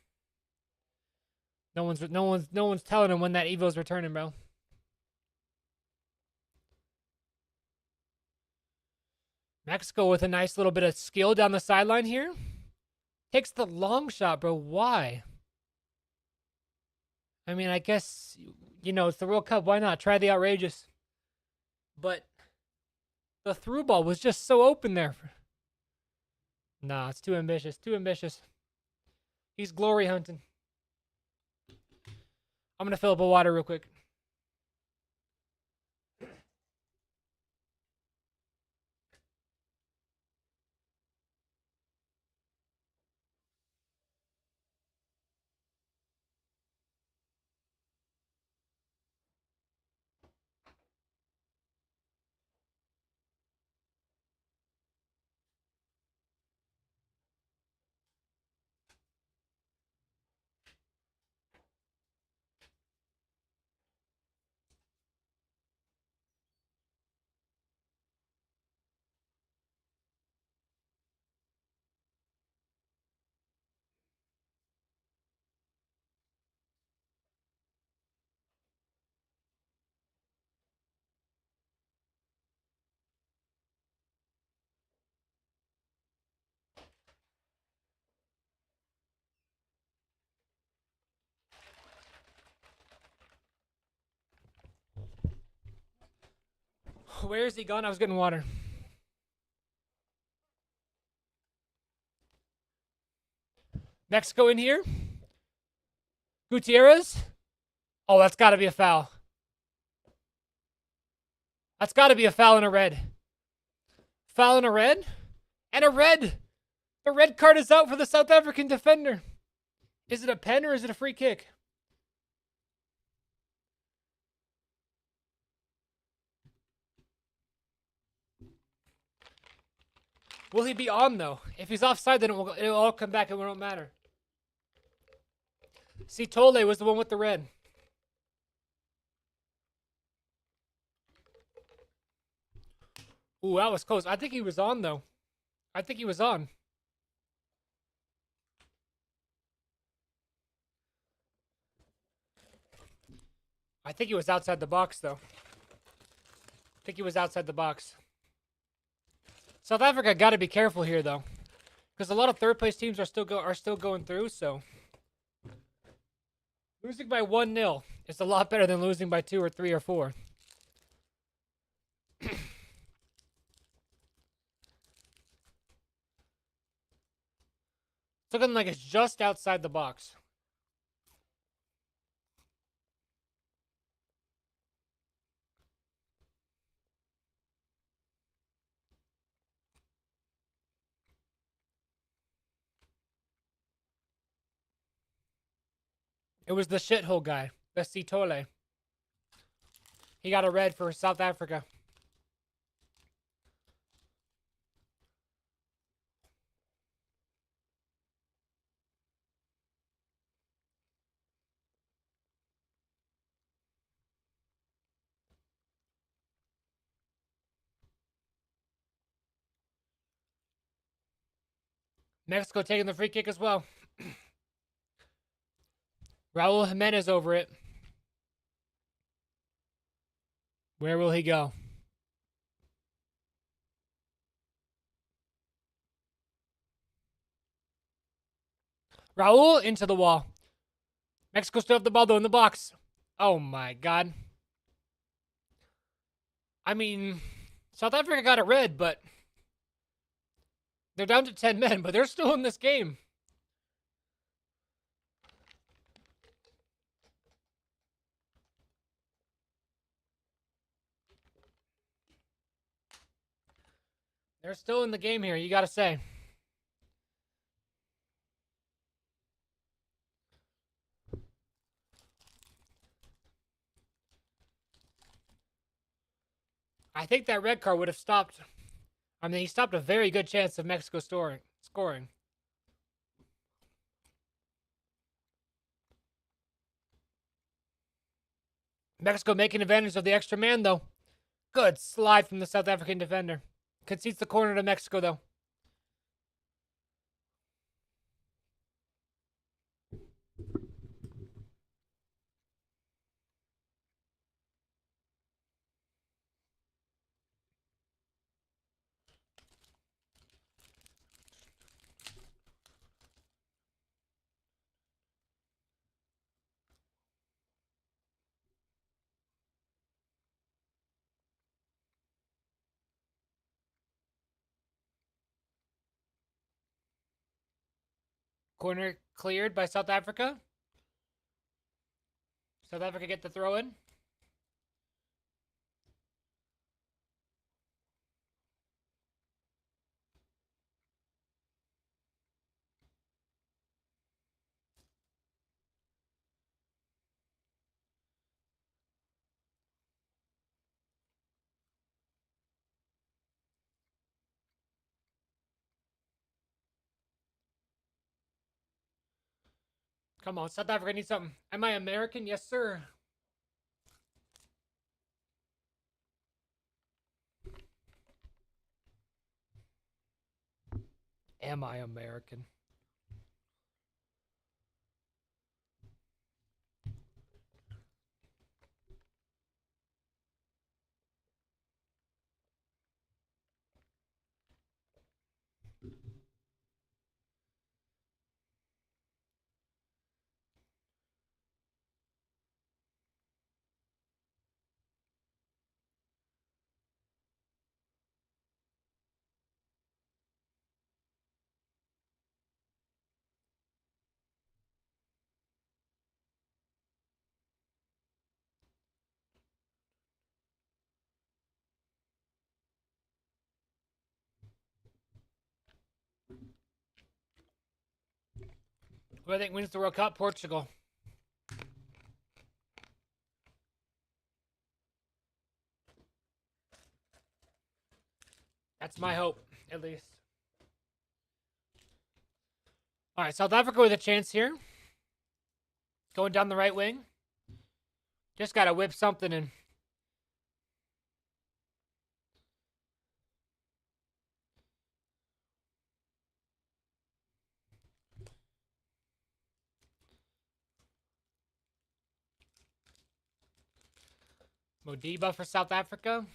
no one's telling them when that Evo's returning, bro. Mexico with a nice little bit of skill down the sideline here. Takes the long shot, bro. Why? I mean, I guess, it's the World Cup. Why not? Try the outrageous. But the through ball was just so open there. Nah, it's too ambitious. Too ambitious. He's glory hunting. I'm going to fill up a water real quick. Where is he gone? I was getting water. Mexico in here. Gutierrez. Oh, that's got to be a foul. That's got to be a foul and a red. Foul and a red? And a red! The red card is out for the South African defender. Is it a pen or is it a free kick? Will he be on, though? If he's offside, then it'll all come back and it won't matter. See, Tole was the one with the red. Ooh, that was close. I think he was on, though. I think he was on. I think he was outside the box, though. I think he was outside the box. South Africa got to be careful here, though, because a lot of third-place teams are still going through. So losing by 1-0 is a lot better than losing by 2 or 3 or 4. It's looking like it's just outside the box. It was the shithole guy, the Sitole. He got a red for South Africa. Mexico taking the free kick as well. Raul Jimenez over it. Where will he go? Raul into the wall. Mexico still have the ball, though, in the box. Oh, my God. I mean, South Africa got a red, but they're down to 10 men, but they're still in this game. They're still in the game here, you got to say. I think that red card would have stopped. I mean, he stopped a very good chance of Mexico scoring. Mexico making advantage of the extra man, though. Good slide from the South African defender. Concedes the corner to Mexico, though. Corner cleared by South Africa. South Africa get the throw in. Come on, South Africa needs something. Am I American? Yes, sir. Am I American? Who do I think wins the World Cup? Portugal. That's my hope, at least. All right, South Africa with a chance here. Going down the right wing. Just got to whip something in. Modiba for South Africa.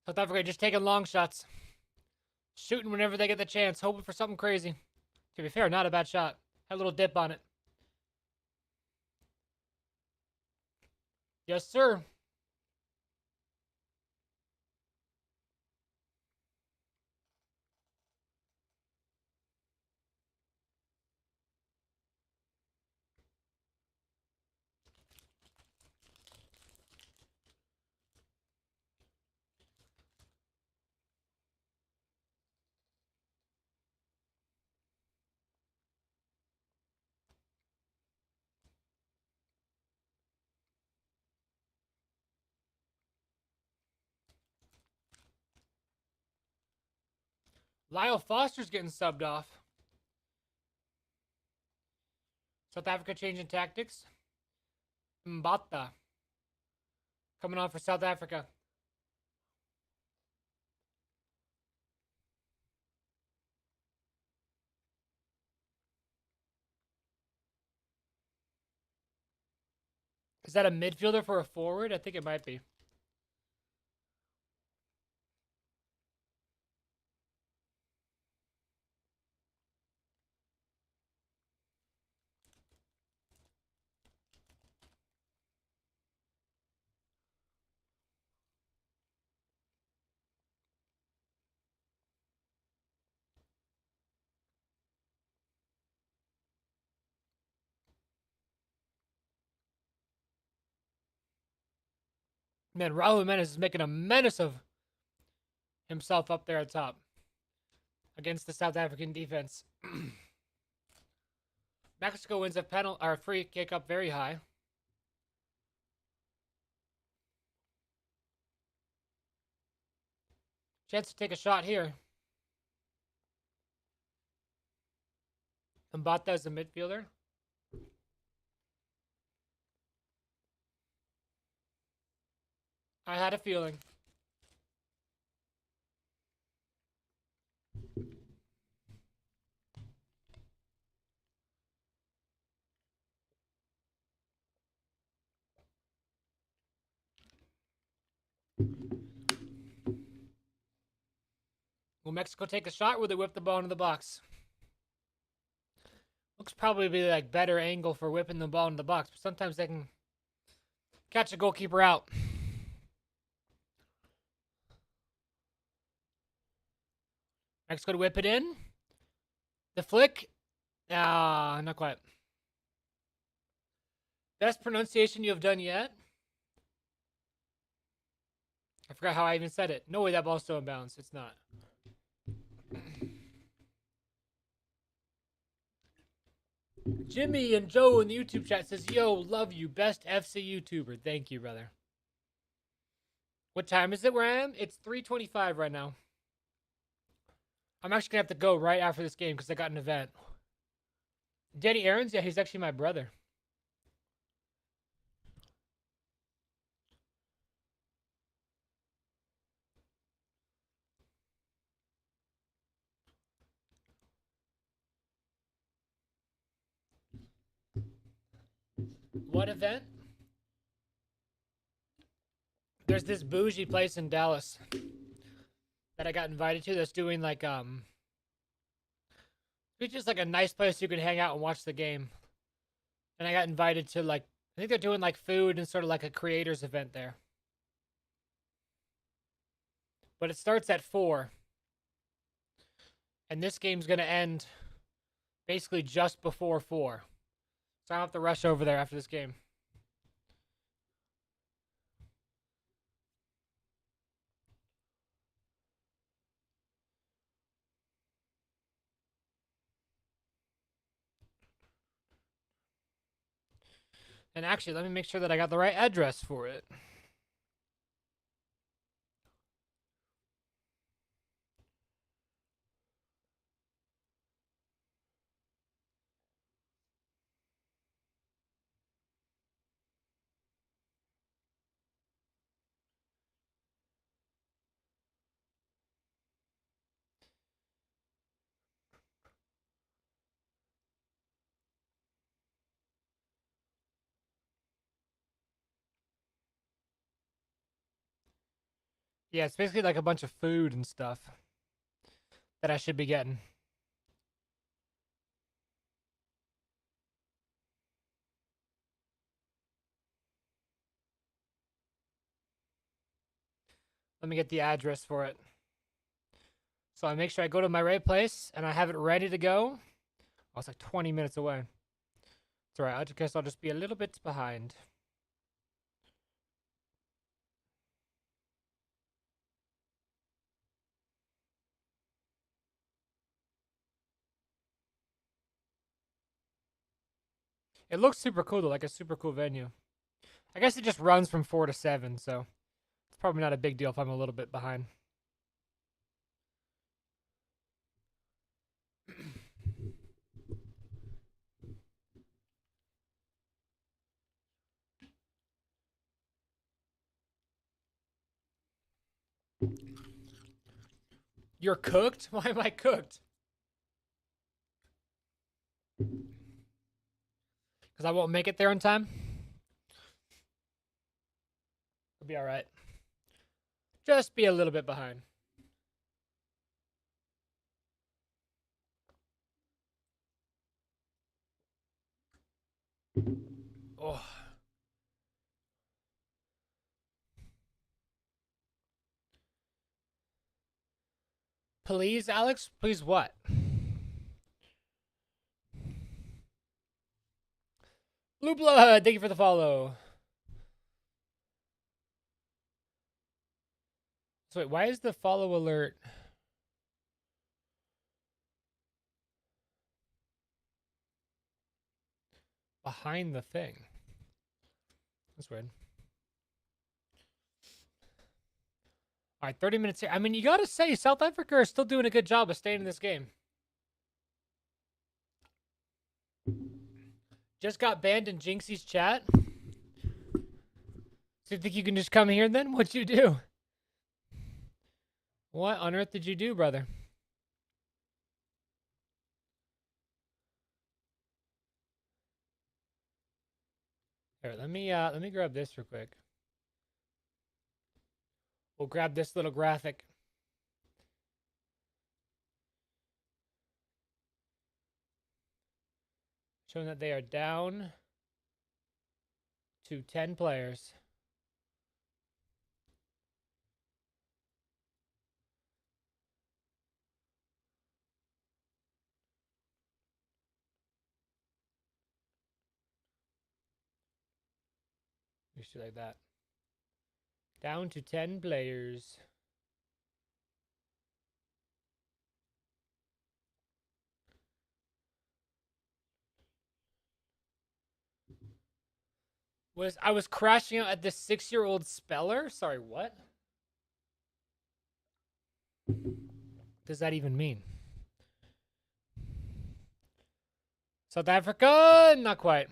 South Africa just taking long shots. Shooting whenever they get the chance. Hoping for something crazy. To be fair, not a bad shot. Had a little dip on it. Yes, sir. Lyle Foster's getting subbed off. South Africa changing tactics. Mbata coming on for South Africa. Is that a midfielder for a forward? I think it might be. Man, Raul Jimenez is making a menace of himself up there at top against the South African defense. Mexico wins a penalty or a free kick up very high. Chance to take a shot here. Mbata is the midfielder. I had a feeling. Will Mexico take a shot? Or will they whip the ball into the box? Looks probably be like better angle for whipping the ball into the box, but sometimes they can catch a goalkeeper out. Mexico to whip it in. The flick. Ah, not quite. Best pronunciation you have done yet? I forgot how I even said it. No way, that ball's still in bounds. It's not. Jimmy and Joe in the YouTube chat says, yo, love you. Best FC YouTuber. Thank you, brother. What time is it where I am? It's 3:25 right now. I'm actually going to have to go right after this game because I got an event. Danny Aarons? Yeah, he's actually my brother. What event? There's this bougie place in Dallas that I got invited to that's doing like it's just like a nice place you can hang out and watch the game. And I got invited to like I think they're doing like food and sort of like a creators event there. But it starts at 4. And this game's gonna end basically just before 4. So I'll have to rush over there after this game. And actually, let me make sure that I got the right address for it. Yeah, it's basically like a bunch of food and stuff that I should be getting. Let me get the address for it. So I make sure I go to my right place and I have it ready to go. Oh, it's like 20 minutes away. It's alright, I guess I'll just be a little bit behind. It looks super cool though, like a super cool venue. I guess it just runs from 4 to 7, so it's probably not a big deal if I'm a little bit behind. You're cooked? Why am I cooked? Because I won't make it there in time? It'll be alright. Just be a little bit behind. Oh. Please, Alex? Please what? Blue Blood, thank you for the follow. So wait, why is the follow alert behind the thing? That's weird. All right, 30 minutes here. I mean, you got to say, South Africa are still doing a good job of staying in this game. Just got banned in Jinxie's chat. So you think you can just come here then? What'd you do? What on earth did you do, brother? Here, let me grab this real quick. We'll grab this little graphic. Showing that they are down to 10 players. Just like that. Down to 10 players. I was crashing out at the 6-year-old speller? Sorry, what? Does that even mean? South Africa? Not quite.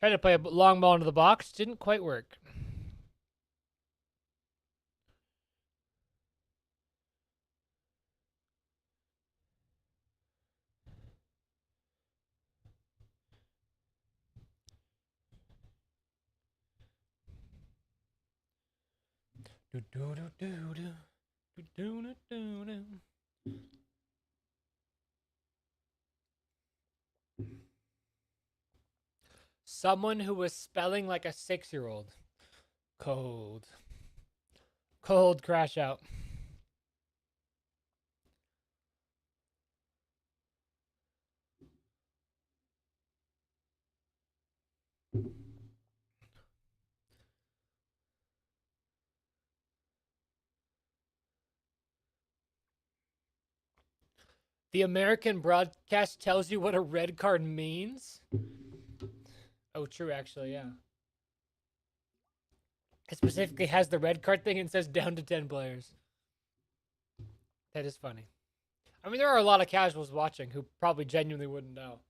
Tried to play a long ball into the box. Didn't quite work. Someone who was spelling like a 6-year-old. Cold. Cold crash out. The American broadcast tells you what a red card means? Oh, true, actually, yeah. It specifically has the red card thing and says down to 10 players. That is funny. I mean, there are a lot of casuals watching who probably genuinely wouldn't know.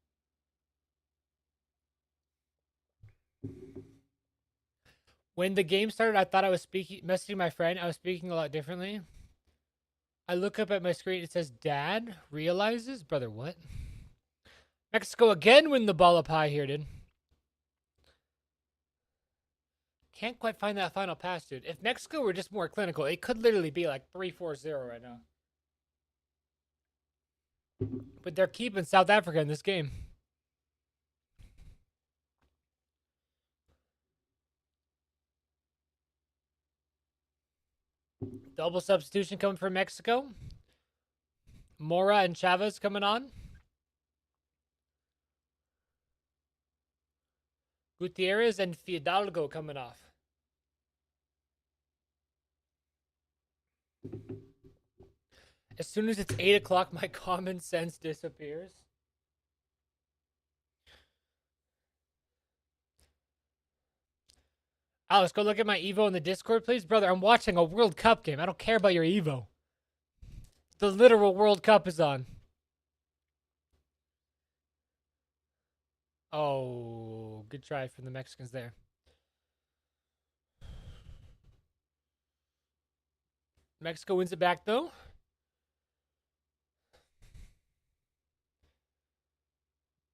When the game started, I thought I was messaging my friend. I was speaking a lot differently. I look up at my screen. It says, Dad realizes? Brother, what? Mexico again win the ball up high here, dude. Can't quite find that final pass, dude. If Mexico were just more clinical, it could literally be like 3-4-0 right now. But they're keeping South Africa in this game. Double substitution coming for Mexico. Mora and Chavez coming on. Gutierrez and Fidalgo coming off. As soon as it's 8 o'clock, my common sense disappears. Alex, go look at my Evo in the Discord, please. Brother, I'm watching a World Cup game. I don't care about your Evo. The literal World Cup is on. Oh, good try from the Mexicans there. Mexico wins it back, though.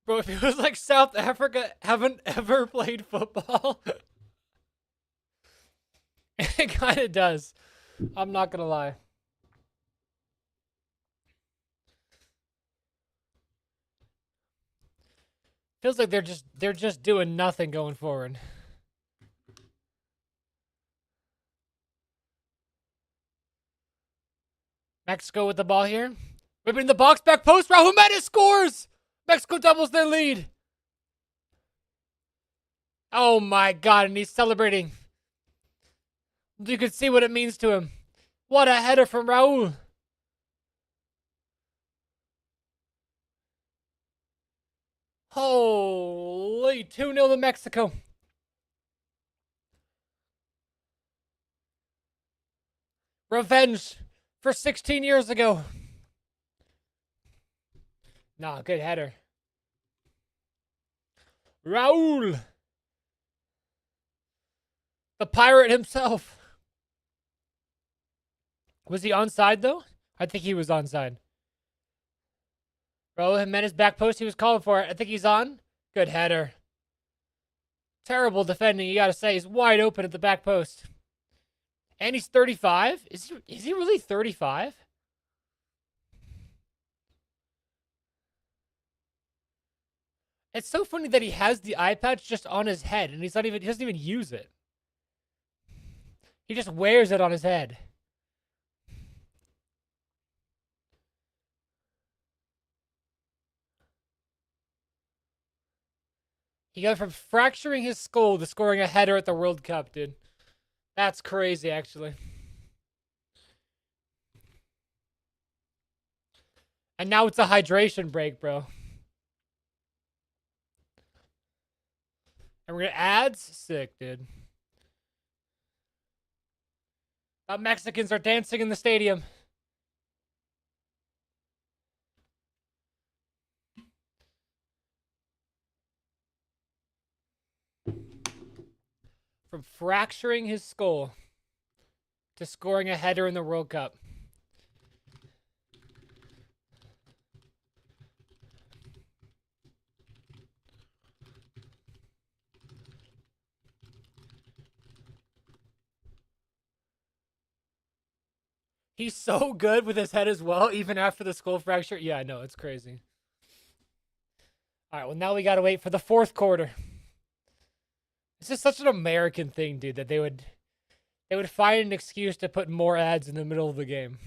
Bro, it feels like South Africa haven't ever played football. It kind of does. I'm not going to lie. Feels like they're just doing nothing going forward. Mexico with the ball here. Whipping the box, back post. Raul Jimenez scores. Mexico doubles their lead. Oh my God, and he's celebrating. You can see what it means to him. What a header from Raul. Holy, 2-0 to Mexico. Revenge for 16 years ago. Nah, good header. Raul. The pirate himself. Was he onside, though? I think he was onside. Raul Jimenez back post. He was calling for it. I think he's on. Good header. Terrible defending, you got to say. He's wide open at the back post. And he's 35? Is he really 35? It's so funny that he has the eye patch just on his head, and he doesn't even use it. He just wears it on his head. He got from fracturing his skull to scoring a header at the World Cup, dude. That's crazy, actually. And now it's a hydration break, bro. And we're gonna ads? Sick, dude. Mexicans are dancing in the stadium. From fracturing his skull to scoring a header in the World Cup. He's so good with his head as well, even after the skull fracture. Yeah, I know, it's crazy. All right, well, now we got to wait for the fourth quarter. This is such an American thing, dude, that they would find an excuse to put more ads in the middle of the game.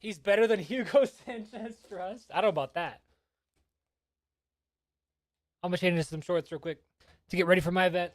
He's better than Hugo Sanchez Trust. I don't know about that. I'm gonna change into some shorts real quick to get ready for my event.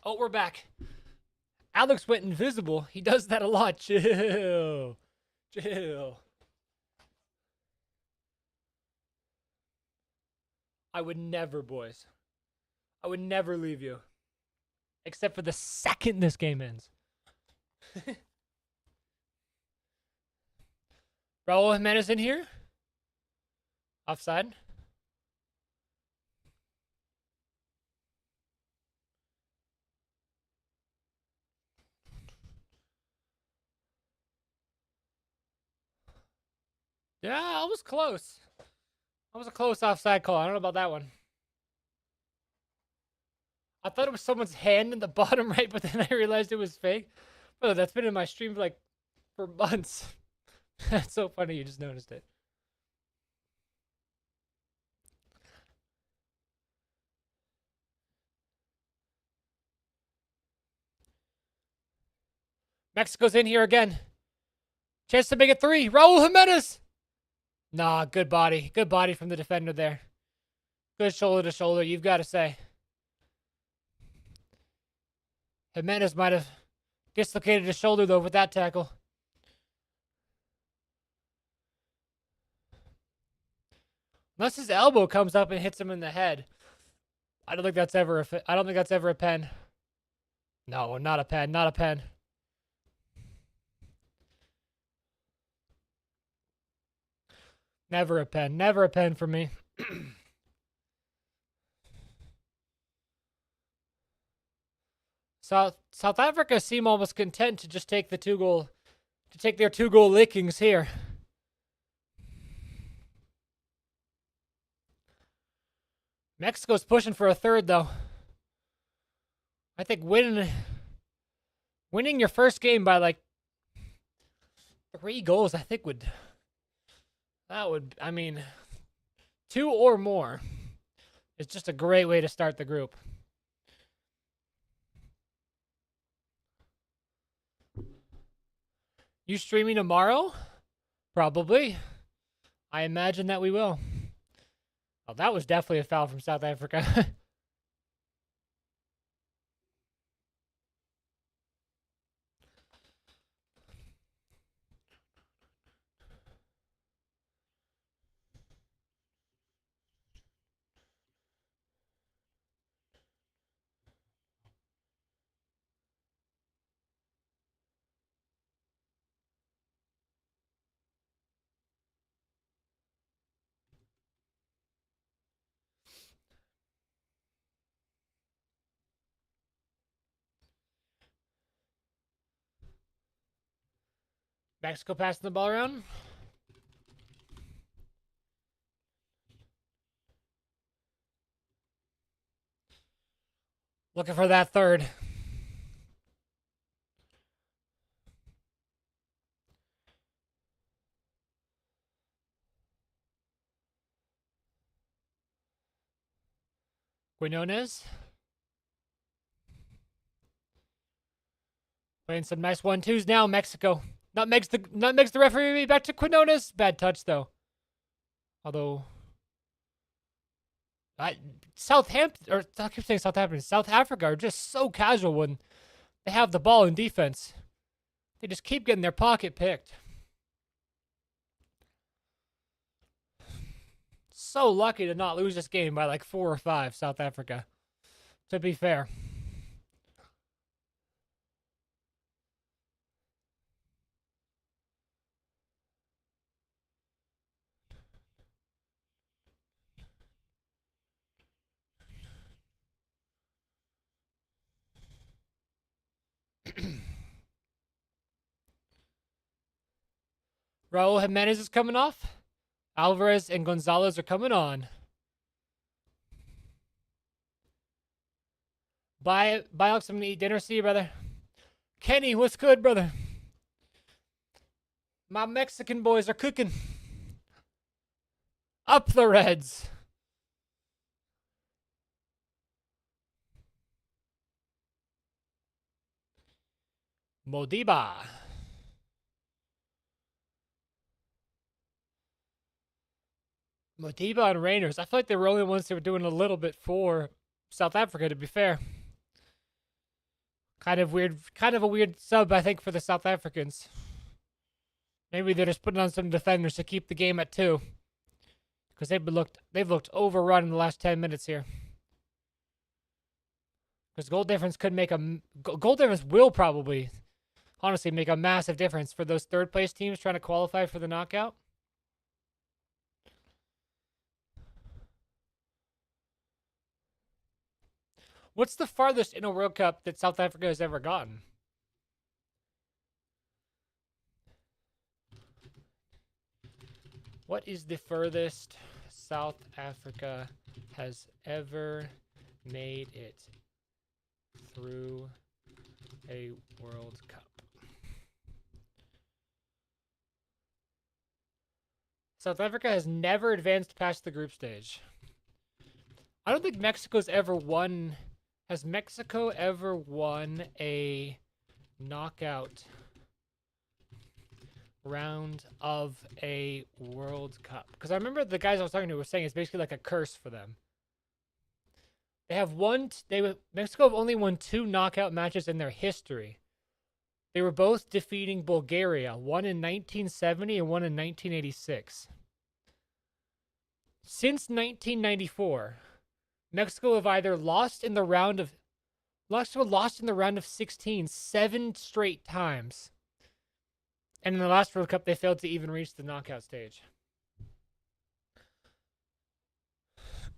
Oh, we're back. Alex went invisible. He does that a lot. Chill. Chill. I would never, boys. I would never leave you. Except for the second this game ends. Raul Jimenez in here. Offside. Yeah, I was close. That was a close offside call. I don't know about that one. I thought it was someone's hand in the bottom right, but then I realized it was fake. Bro, that's been in my stream for months. That's so funny you just noticed it. Mexico's in here again. Chance to make it 3. Raul Jimenez. Nah, good body. Good body from the defender there. Good shoulder to shoulder, you've got to say. Jimenez might have dislocated his shoulder, though, with that tackle. Unless his elbow comes up and hits him in the head. I don't think that's ever I don't think that's ever a pen. No, not a pen. Not a pen. Never a pen. Never a pen for me. South Africa seem almost content to just take their 2-goal lickings here. Mexico's pushing for a third though. I think winning your first game by like 3 goals, I think I mean 2 or more. It's just a great way to start the group. You streaming tomorrow? Probably. I imagine that we will. Oh, that was definitely a foul from South Africa. Mexico passing the ball around. Looking for that third. Quinones. Playing some nice 1-2s now, Mexico. Nutmegs the referee back to Quinones. Bad touch though. Although Southampton, or I keep saying Southampton, South Africa are just so casual when they have the ball in defense. They just keep getting their pocket picked. So lucky to not lose this game by like 4 or 5, South Africa. To be fair. Raul Jimenez is coming off. Alvarez and Gonzalez are coming on. Bye, Alex. I'm gonna eat dinner. See you, brother. Kenny, what's good, brother? My Mexican boys are cooking. Up the Reds. Modiba. Modiba and Rainers. I feel like they were the only ones who were doing a little bit for South Africa, to be fair. Kind of a weird sub, I think, for the South Africans. Maybe they're just putting on some defenders to keep the game at 2. Because they've looked overrun in the last 10 minutes here. Because goal difference will probably, honestly, make a massive difference for those third place teams trying to qualify for the knockout. What's the farthest in a World Cup that South Africa has ever gotten? What is the furthest South Africa has ever made it through a World Cup? South Africa has never advanced past the group stage. I don't think Mexico's ever won. Has Mexico ever won a knockout round of a World Cup? Because I remember the guys I was talking to were saying it's basically like a curse for them. They have Mexico have only won 2 knockout matches in their history. They were both defeating Bulgaria, one in 1970 and one in 1986. Since 1994, Mexico have either lost in the round of 16 7 straight times. And in the last World Cup, they failed to even reach the knockout stage.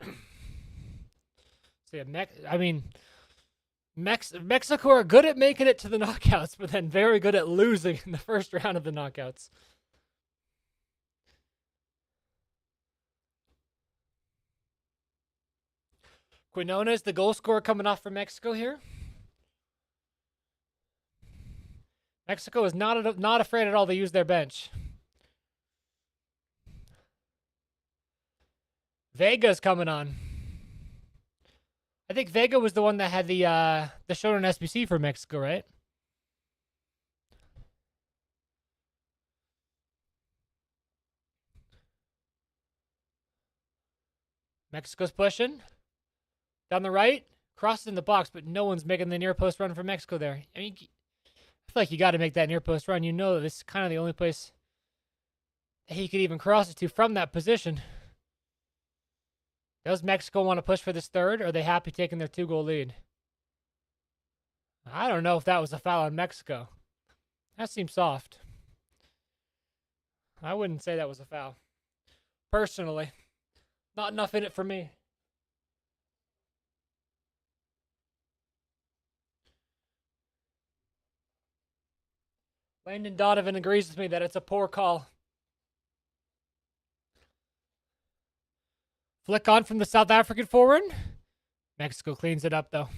So yeah, Mexico are good at making it to the knockouts, but then very good at losing in the first round of the knockouts. Quinones, the goal scorer coming off for Mexico here. Mexico is not afraid at all to use their bench. Vega's coming on. I think Vega was the one that had the show on SBC for Mexico, right? Mexico's pushing. Down the right, crosses in the box, but no one's making the near post run for Mexico there. I mean, I feel like you got to make that near post run. You know that this is kind of the only place that he could even cross it to from that position. Does Mexico want to push for this third, or are they happy taking their 2-goal lead? I don't know if that was a foul on Mexico. That seems soft. I wouldn't say that was a foul. Personally, not enough in it for me. Landon Donovan agrees with me that it's a poor call. Flick on from the South African forward. Mexico cleans it up, though.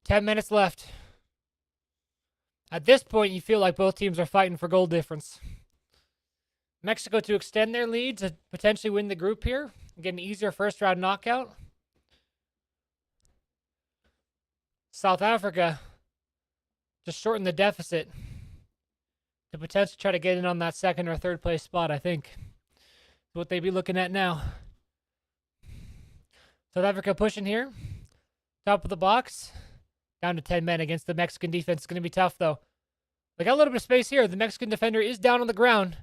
10 minutes left. At this point, you feel like both teams are fighting for goal difference. Mexico to extend their lead to potentially win the group here and get an easier first-round knockout. South Africa just shorten the deficit to potentially try to get in on that second or third place spot, I think. What they'd be looking at now. South Africa pushing here. Top of the box. Down to 10 men against the Mexican defense. It's going to be tough, though. They got a little bit of space here. The Mexican defender is down on the ground.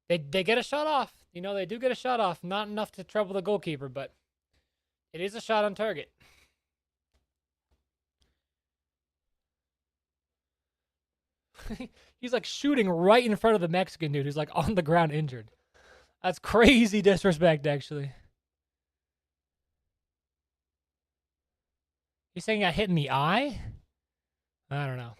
They get a shot off. You know, they do get a shot off. Not enough to trouble the goalkeeper, but it is a shot on target. He's like shooting right in front of the Mexican dude who's like on the ground injured. That's crazy disrespect, actually. He's saying I hit in the eye? I don't know.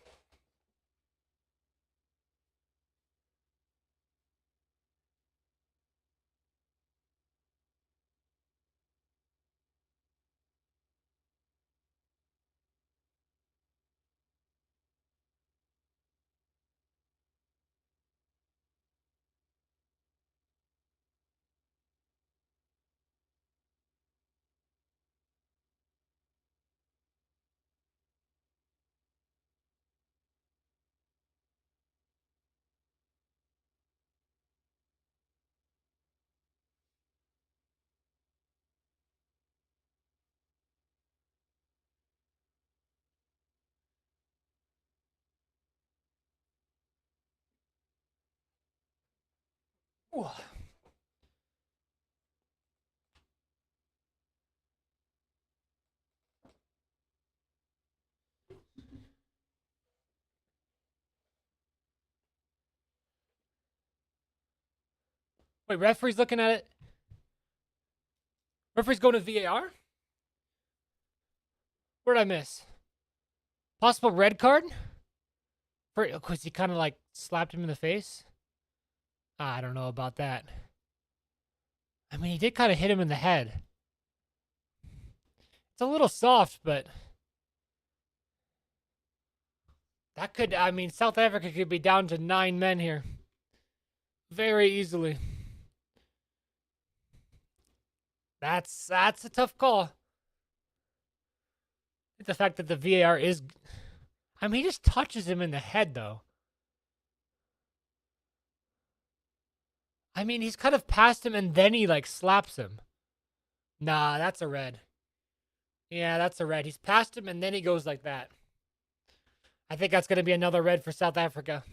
Ooh. Wait, referee's looking at it. Referee's going to VAR? What did I miss? Possible red card? Because he kind of like slapped him in the face? I don't know about that. I mean, he did kind of hit him in the head. It's a little soft, but that could, I mean, South Africa could be down to 9 men here. Very easily. That's a tough call. The fact that the VAR is, I mean, he just touches him in the head, though. I mean, he's kind of past him and then he, like, slaps him. Nah, that's a red. Yeah, that's a red. He's past him and then he goes like that. I think that's going to be another red for South Africa.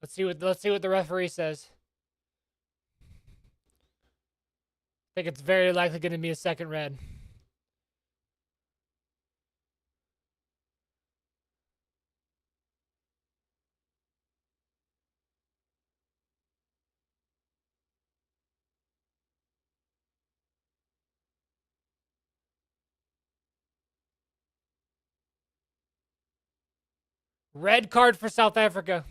Let's see what the referee says. think it's very likely going to be a second red. Red card for South Africa.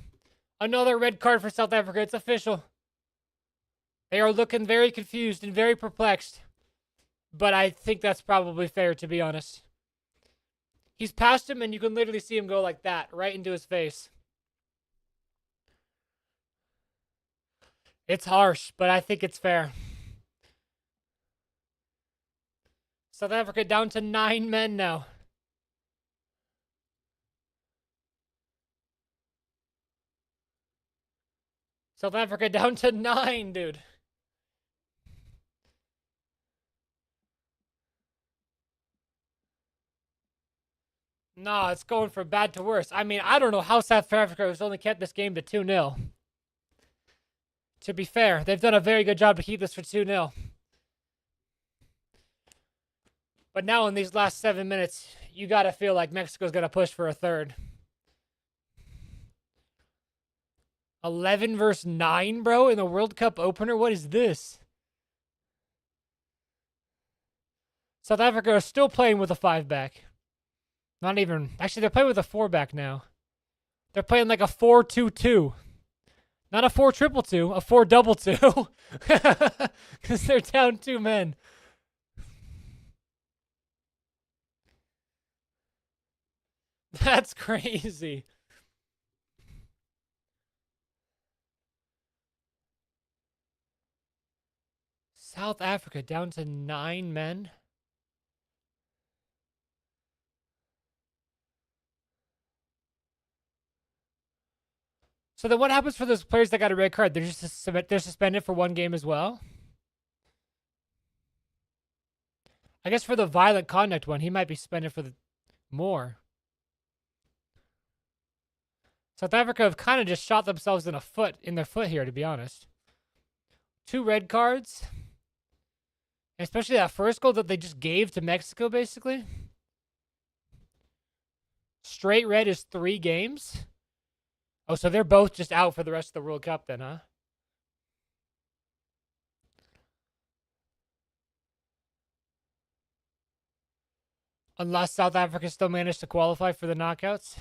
Another red card for South Africa. It's official. They are looking very confused and very perplexed. But I think that's probably fair, to be honest. He's past him, and you can literally see him go like that, right into his face. It's harsh, but I think it's fair. South Africa down to 9 men now. South Africa down to 9, dude. No, it's going from bad to worse. I mean, I don't know how South Africa has only kept this game to 2-0. To be fair, they've done a very good job to keep this for 2-0. But now in these last 7 minutes, you got to feel like Mexico's going to push for a third. 11 versus 9, bro, in the World Cup opener? What is this? South Africa is still playing with a 5-back. Not even... Actually, they're playing with a 4-back now. They're playing like a 4-2-2. Not a 4-2-2-2, a 4-2-2. Because they're down 2 men. That's crazy. South Africa down to 9 men. So then what happens for those players that got a red card? They're suspended for 1 game as well? I guess for the violent conduct one, he might be suspended for the more. South Africa have kind of just shot themselves in their foot here, to be honest. 2 red cards. Especially that first goal that they just gave to Mexico, basically. Straight red is 3 games. Oh, so they're both just out for the rest of the World Cup then, huh? Unless South Africa still managed to qualify for the knockouts.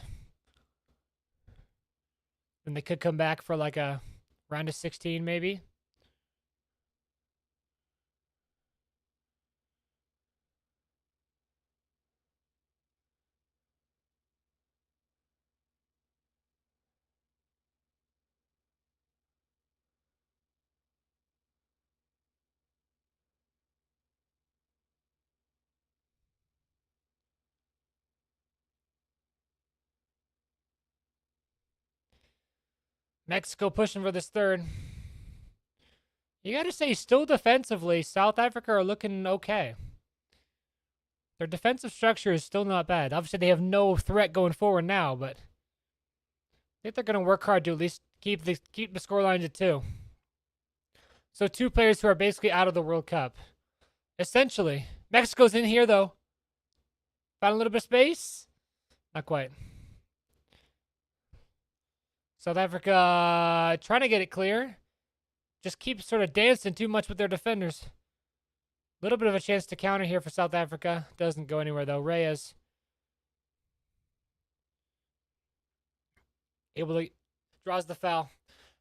Then they could come back for like a round of 16, maybe. Mexico pushing for this third. You got to say, still defensively, South Africa are looking okay. Their defensive structure is still not bad. Obviously, they have no threat going forward now, but I think they're going to work hard to at least keep the scoreline to 2. So 2 players who are basically out of the World Cup. Essentially. Mexico's in here, though. Found a little bit of space? Not quite. South Africa trying to get it clear. Just keep sort of dancing too much with their defenders. A little bit of a chance to counter here for South Africa. Doesn't go anywhere, though. Reyes able to draws the foul.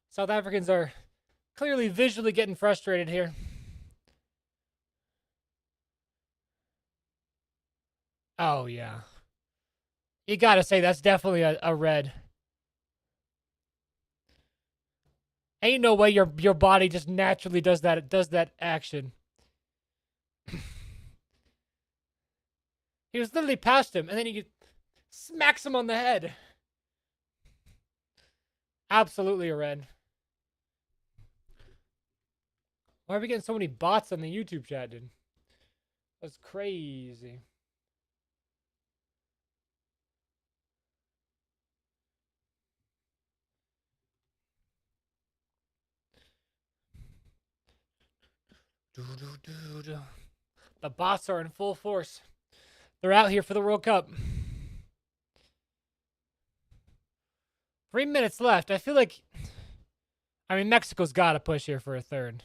South Africans are clearly visually getting frustrated here. Oh, yeah. You got to say that's definitely a red. Ain't no way your body just naturally does that action. He was literally past him, and then he smacks him on the head. Absolutely a red. Why are we getting so many bots on the YouTube chat, dude? That's crazy. The bots are in full force. They're out here for the World Cup. 3 minutes left. I feel like, I mean, Mexico's got to push here for a third.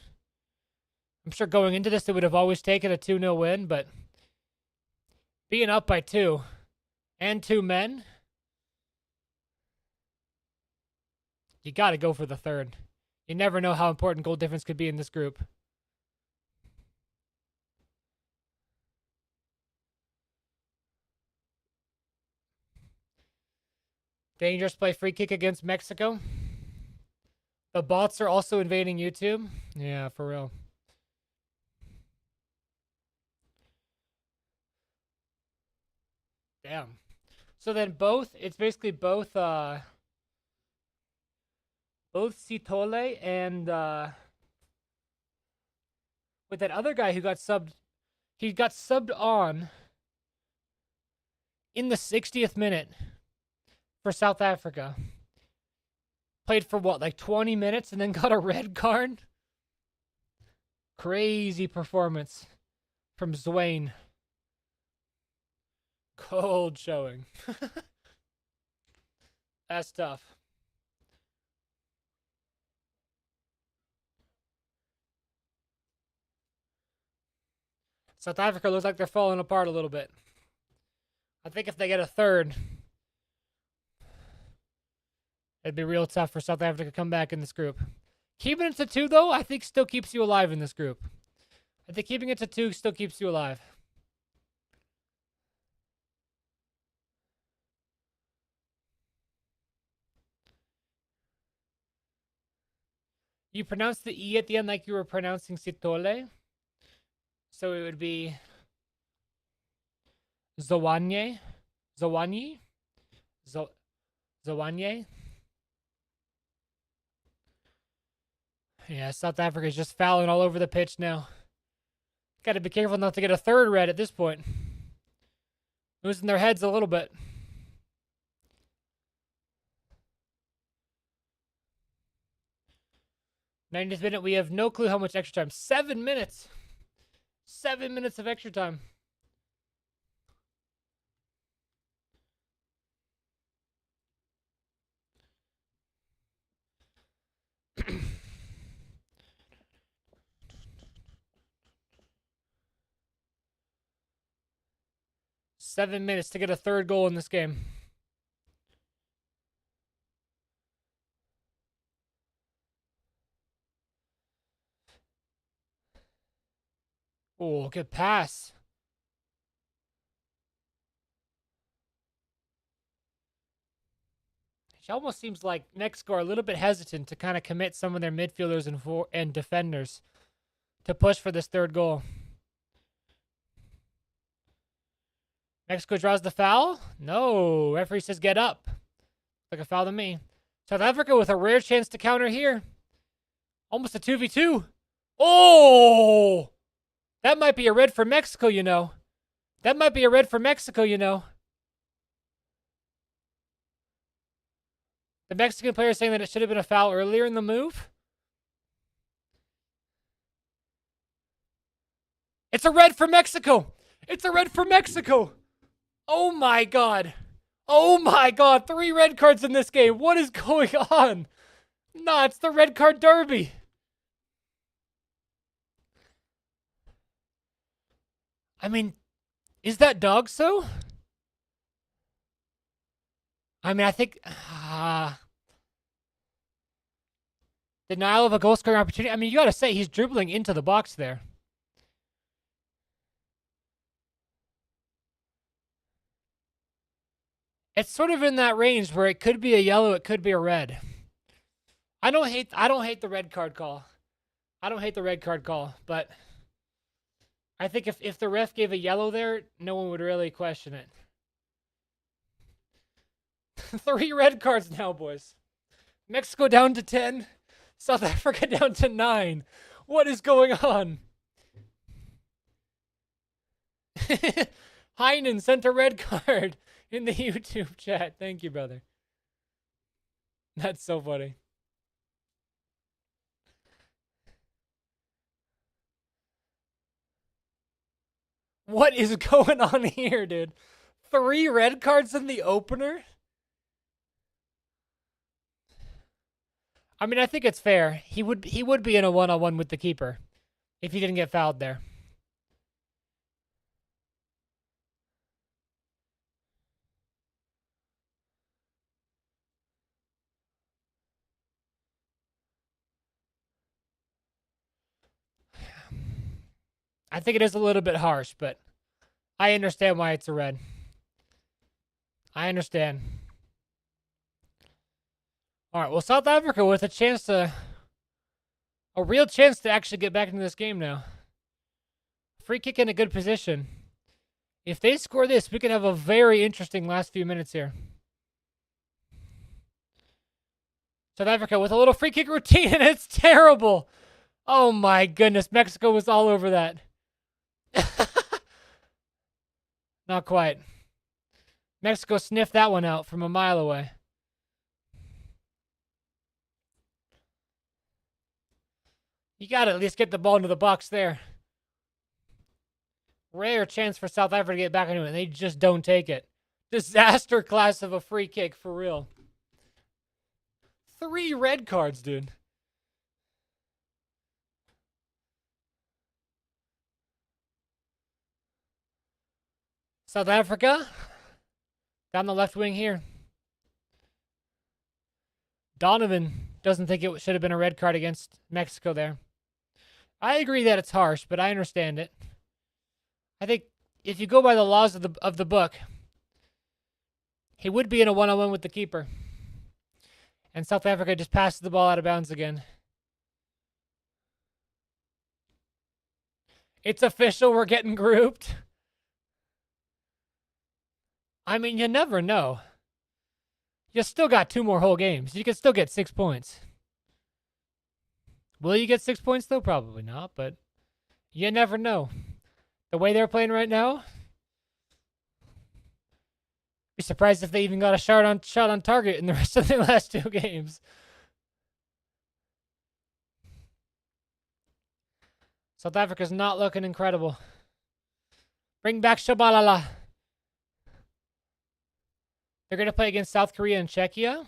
I'm sure going into this, they would have always taken a 2-0 win, but being up by 2 and 2 men, you got to go for the third. You never know how important goal difference could be in this group. Dangerous play, free kick against Mexico. The bots are also invading YouTube. Yeah, for real. Damn. So then it's basically both Citole and with that other guy who got subbed. He got subbed on in the 60th minute for South Africa. Played for what, like 20 minutes and then got a red card? Crazy performance from Zwain. Cold showing. That's tough. South Africa looks like they're falling apart a little bit. I think if they get a third, it'd be real tough for South Africa to come back in this group. Keeping it to 2, though, I think still keeps you alive in this group. I think keeping it to 2 still keeps you alive. You pronounce the E at the end like you were pronouncing Sitole. So it would be Zawanye. Zawanye? Zawanye? Yeah, South Africa's just fouling all over the pitch now. Got to be careful not to get a third red at this point. Losing their heads a little bit. '90th minute, we have no clue how much extra time. 7 minutes. 7 minutes of extra time. Seven minutes to get a third goal in this game. Oh, good pass. It almost seems like Mexico are a little bit hesitant to kind of commit some of their midfielders and defenders to push for this third goal. Mexico draws the foul. No, referee says get up. Like a foul to me. South Africa with a rare chance to counter here. Almost a 2v2. Oh! That might be a red for Mexico, you know. That might be a red for Mexico, you know. The Mexican player is saying that it should have been a foul earlier in the move. It's a red for Mexico. It's a red for Mexico. Oh my God. Oh my God. 3 red cards in this game. What is going on? Nah, it's the red card derby. I mean, is that dog so? I mean, I think denial of a goal scoring opportunity. I mean, you got to say he's dribbling into the box there. It's sort of in that range where it could be a yellow, it could be a red. I don't hate the red card call. I don't hate the red card call, but I think if the ref gave a yellow there, no one would really question it. 3 red cards now, boys. Mexico down to 10. South Africa down to 9. What is going on? Heinen sent a red card in the YouTube chat. Thank you, brother. That's so funny. What is going on here, dude? 3 red cards in the opener? I mean, I think it's fair. He would be in a one-on-one with the keeper if he didn't get fouled there. I think it is a little bit harsh, but I understand why it's a red. I understand. All right, well, South Africa with a real chance to actually get back into this game now. Free kick in a good position. If they score this, we could have a very interesting last few minutes here. South Africa with a little free kick routine, and it's terrible. Oh my goodness, Mexico was all over that. Not quite. Mexico sniffed that one out from a mile away. You got to at least get the ball into the box there. Rare chance for South Africa to get back into it, and they just don't take it. Disaster class of a free kick, for real. 3 red cards, dude. South Africa. Down the left wing here. Donovan doesn't think it should have been a red card against Mexico there. I agree that it's harsh, but I understand it. I think if you go by the laws of the book, he would be in a one-on-one with the keeper. And South Africa just passes the ball out of bounds again. It's official, we're getting grouped. I mean, you never know. You still got 2 more whole games. You can still get 6 points. Will you get 6 points, though? Probably not, but you never know. The way they're playing right now, be surprised if they even got a shot on target in the rest of the last 2 games. South Africa's not looking incredible. Bring back Shabalala. They're going to play against South Korea and Czechia.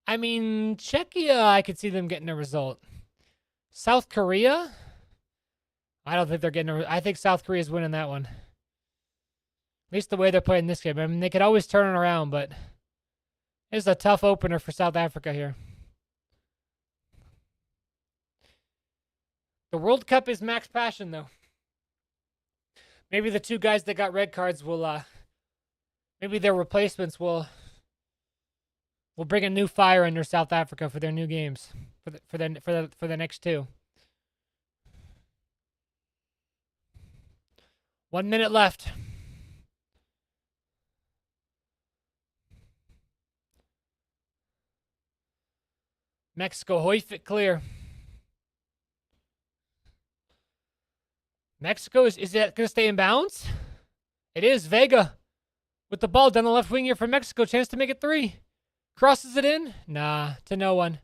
I mean, Czechia, I could see them getting a result. South Korea? I don't think they're getting a result. I think South Korea's winning that one. At least the way they're playing this game. I mean, they could always turn it around, but it's a tough opener for South Africa here. The World Cup is max passion, though. Maybe the 2 guys that got red cards will, maybe their replacements will bring a new fire under South Africa for their new games, for the next 2. 1 minute left. Mexico hoist it clear. Mexico, is that going to stay in bounds? It is. Vega with the ball down the left wing here for Mexico. Chance to make it 3. Crosses it in. Nah, to no one.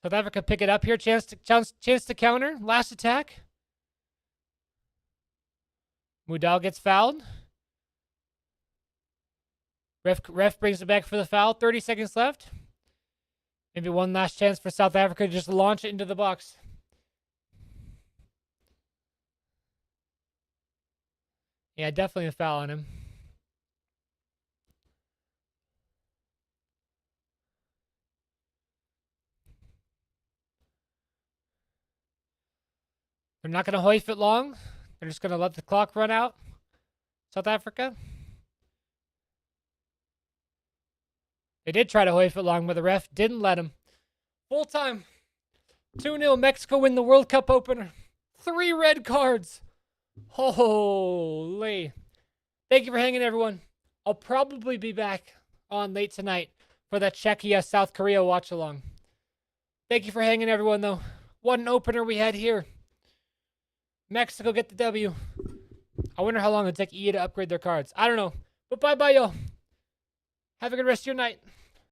South Africa pick it up here. Chance to counter. Last attack. Mudal gets fouled. Ref brings it back for the foul. 30 seconds left. Maybe one last chance for South Africa to just launch it into the box. Yeah, definitely a foul on him. They're not going to hoist it long. They're just going to let the clock run out. South Africa. They did try to hoist it long, but the ref didn't let him. Full time. 2-0. Mexico win the World Cup opener. 3 red cards. Holy. Thank you for hanging, everyone. I'll probably be back on late tonight for the Czechia South Korea watch along. Thank you for hanging, everyone, though. What an opener we had here. Mexico get the W. I wonder how long it'll take EA to upgrade their cards. I don't know. But bye-bye, y'all. Have a good rest of your night.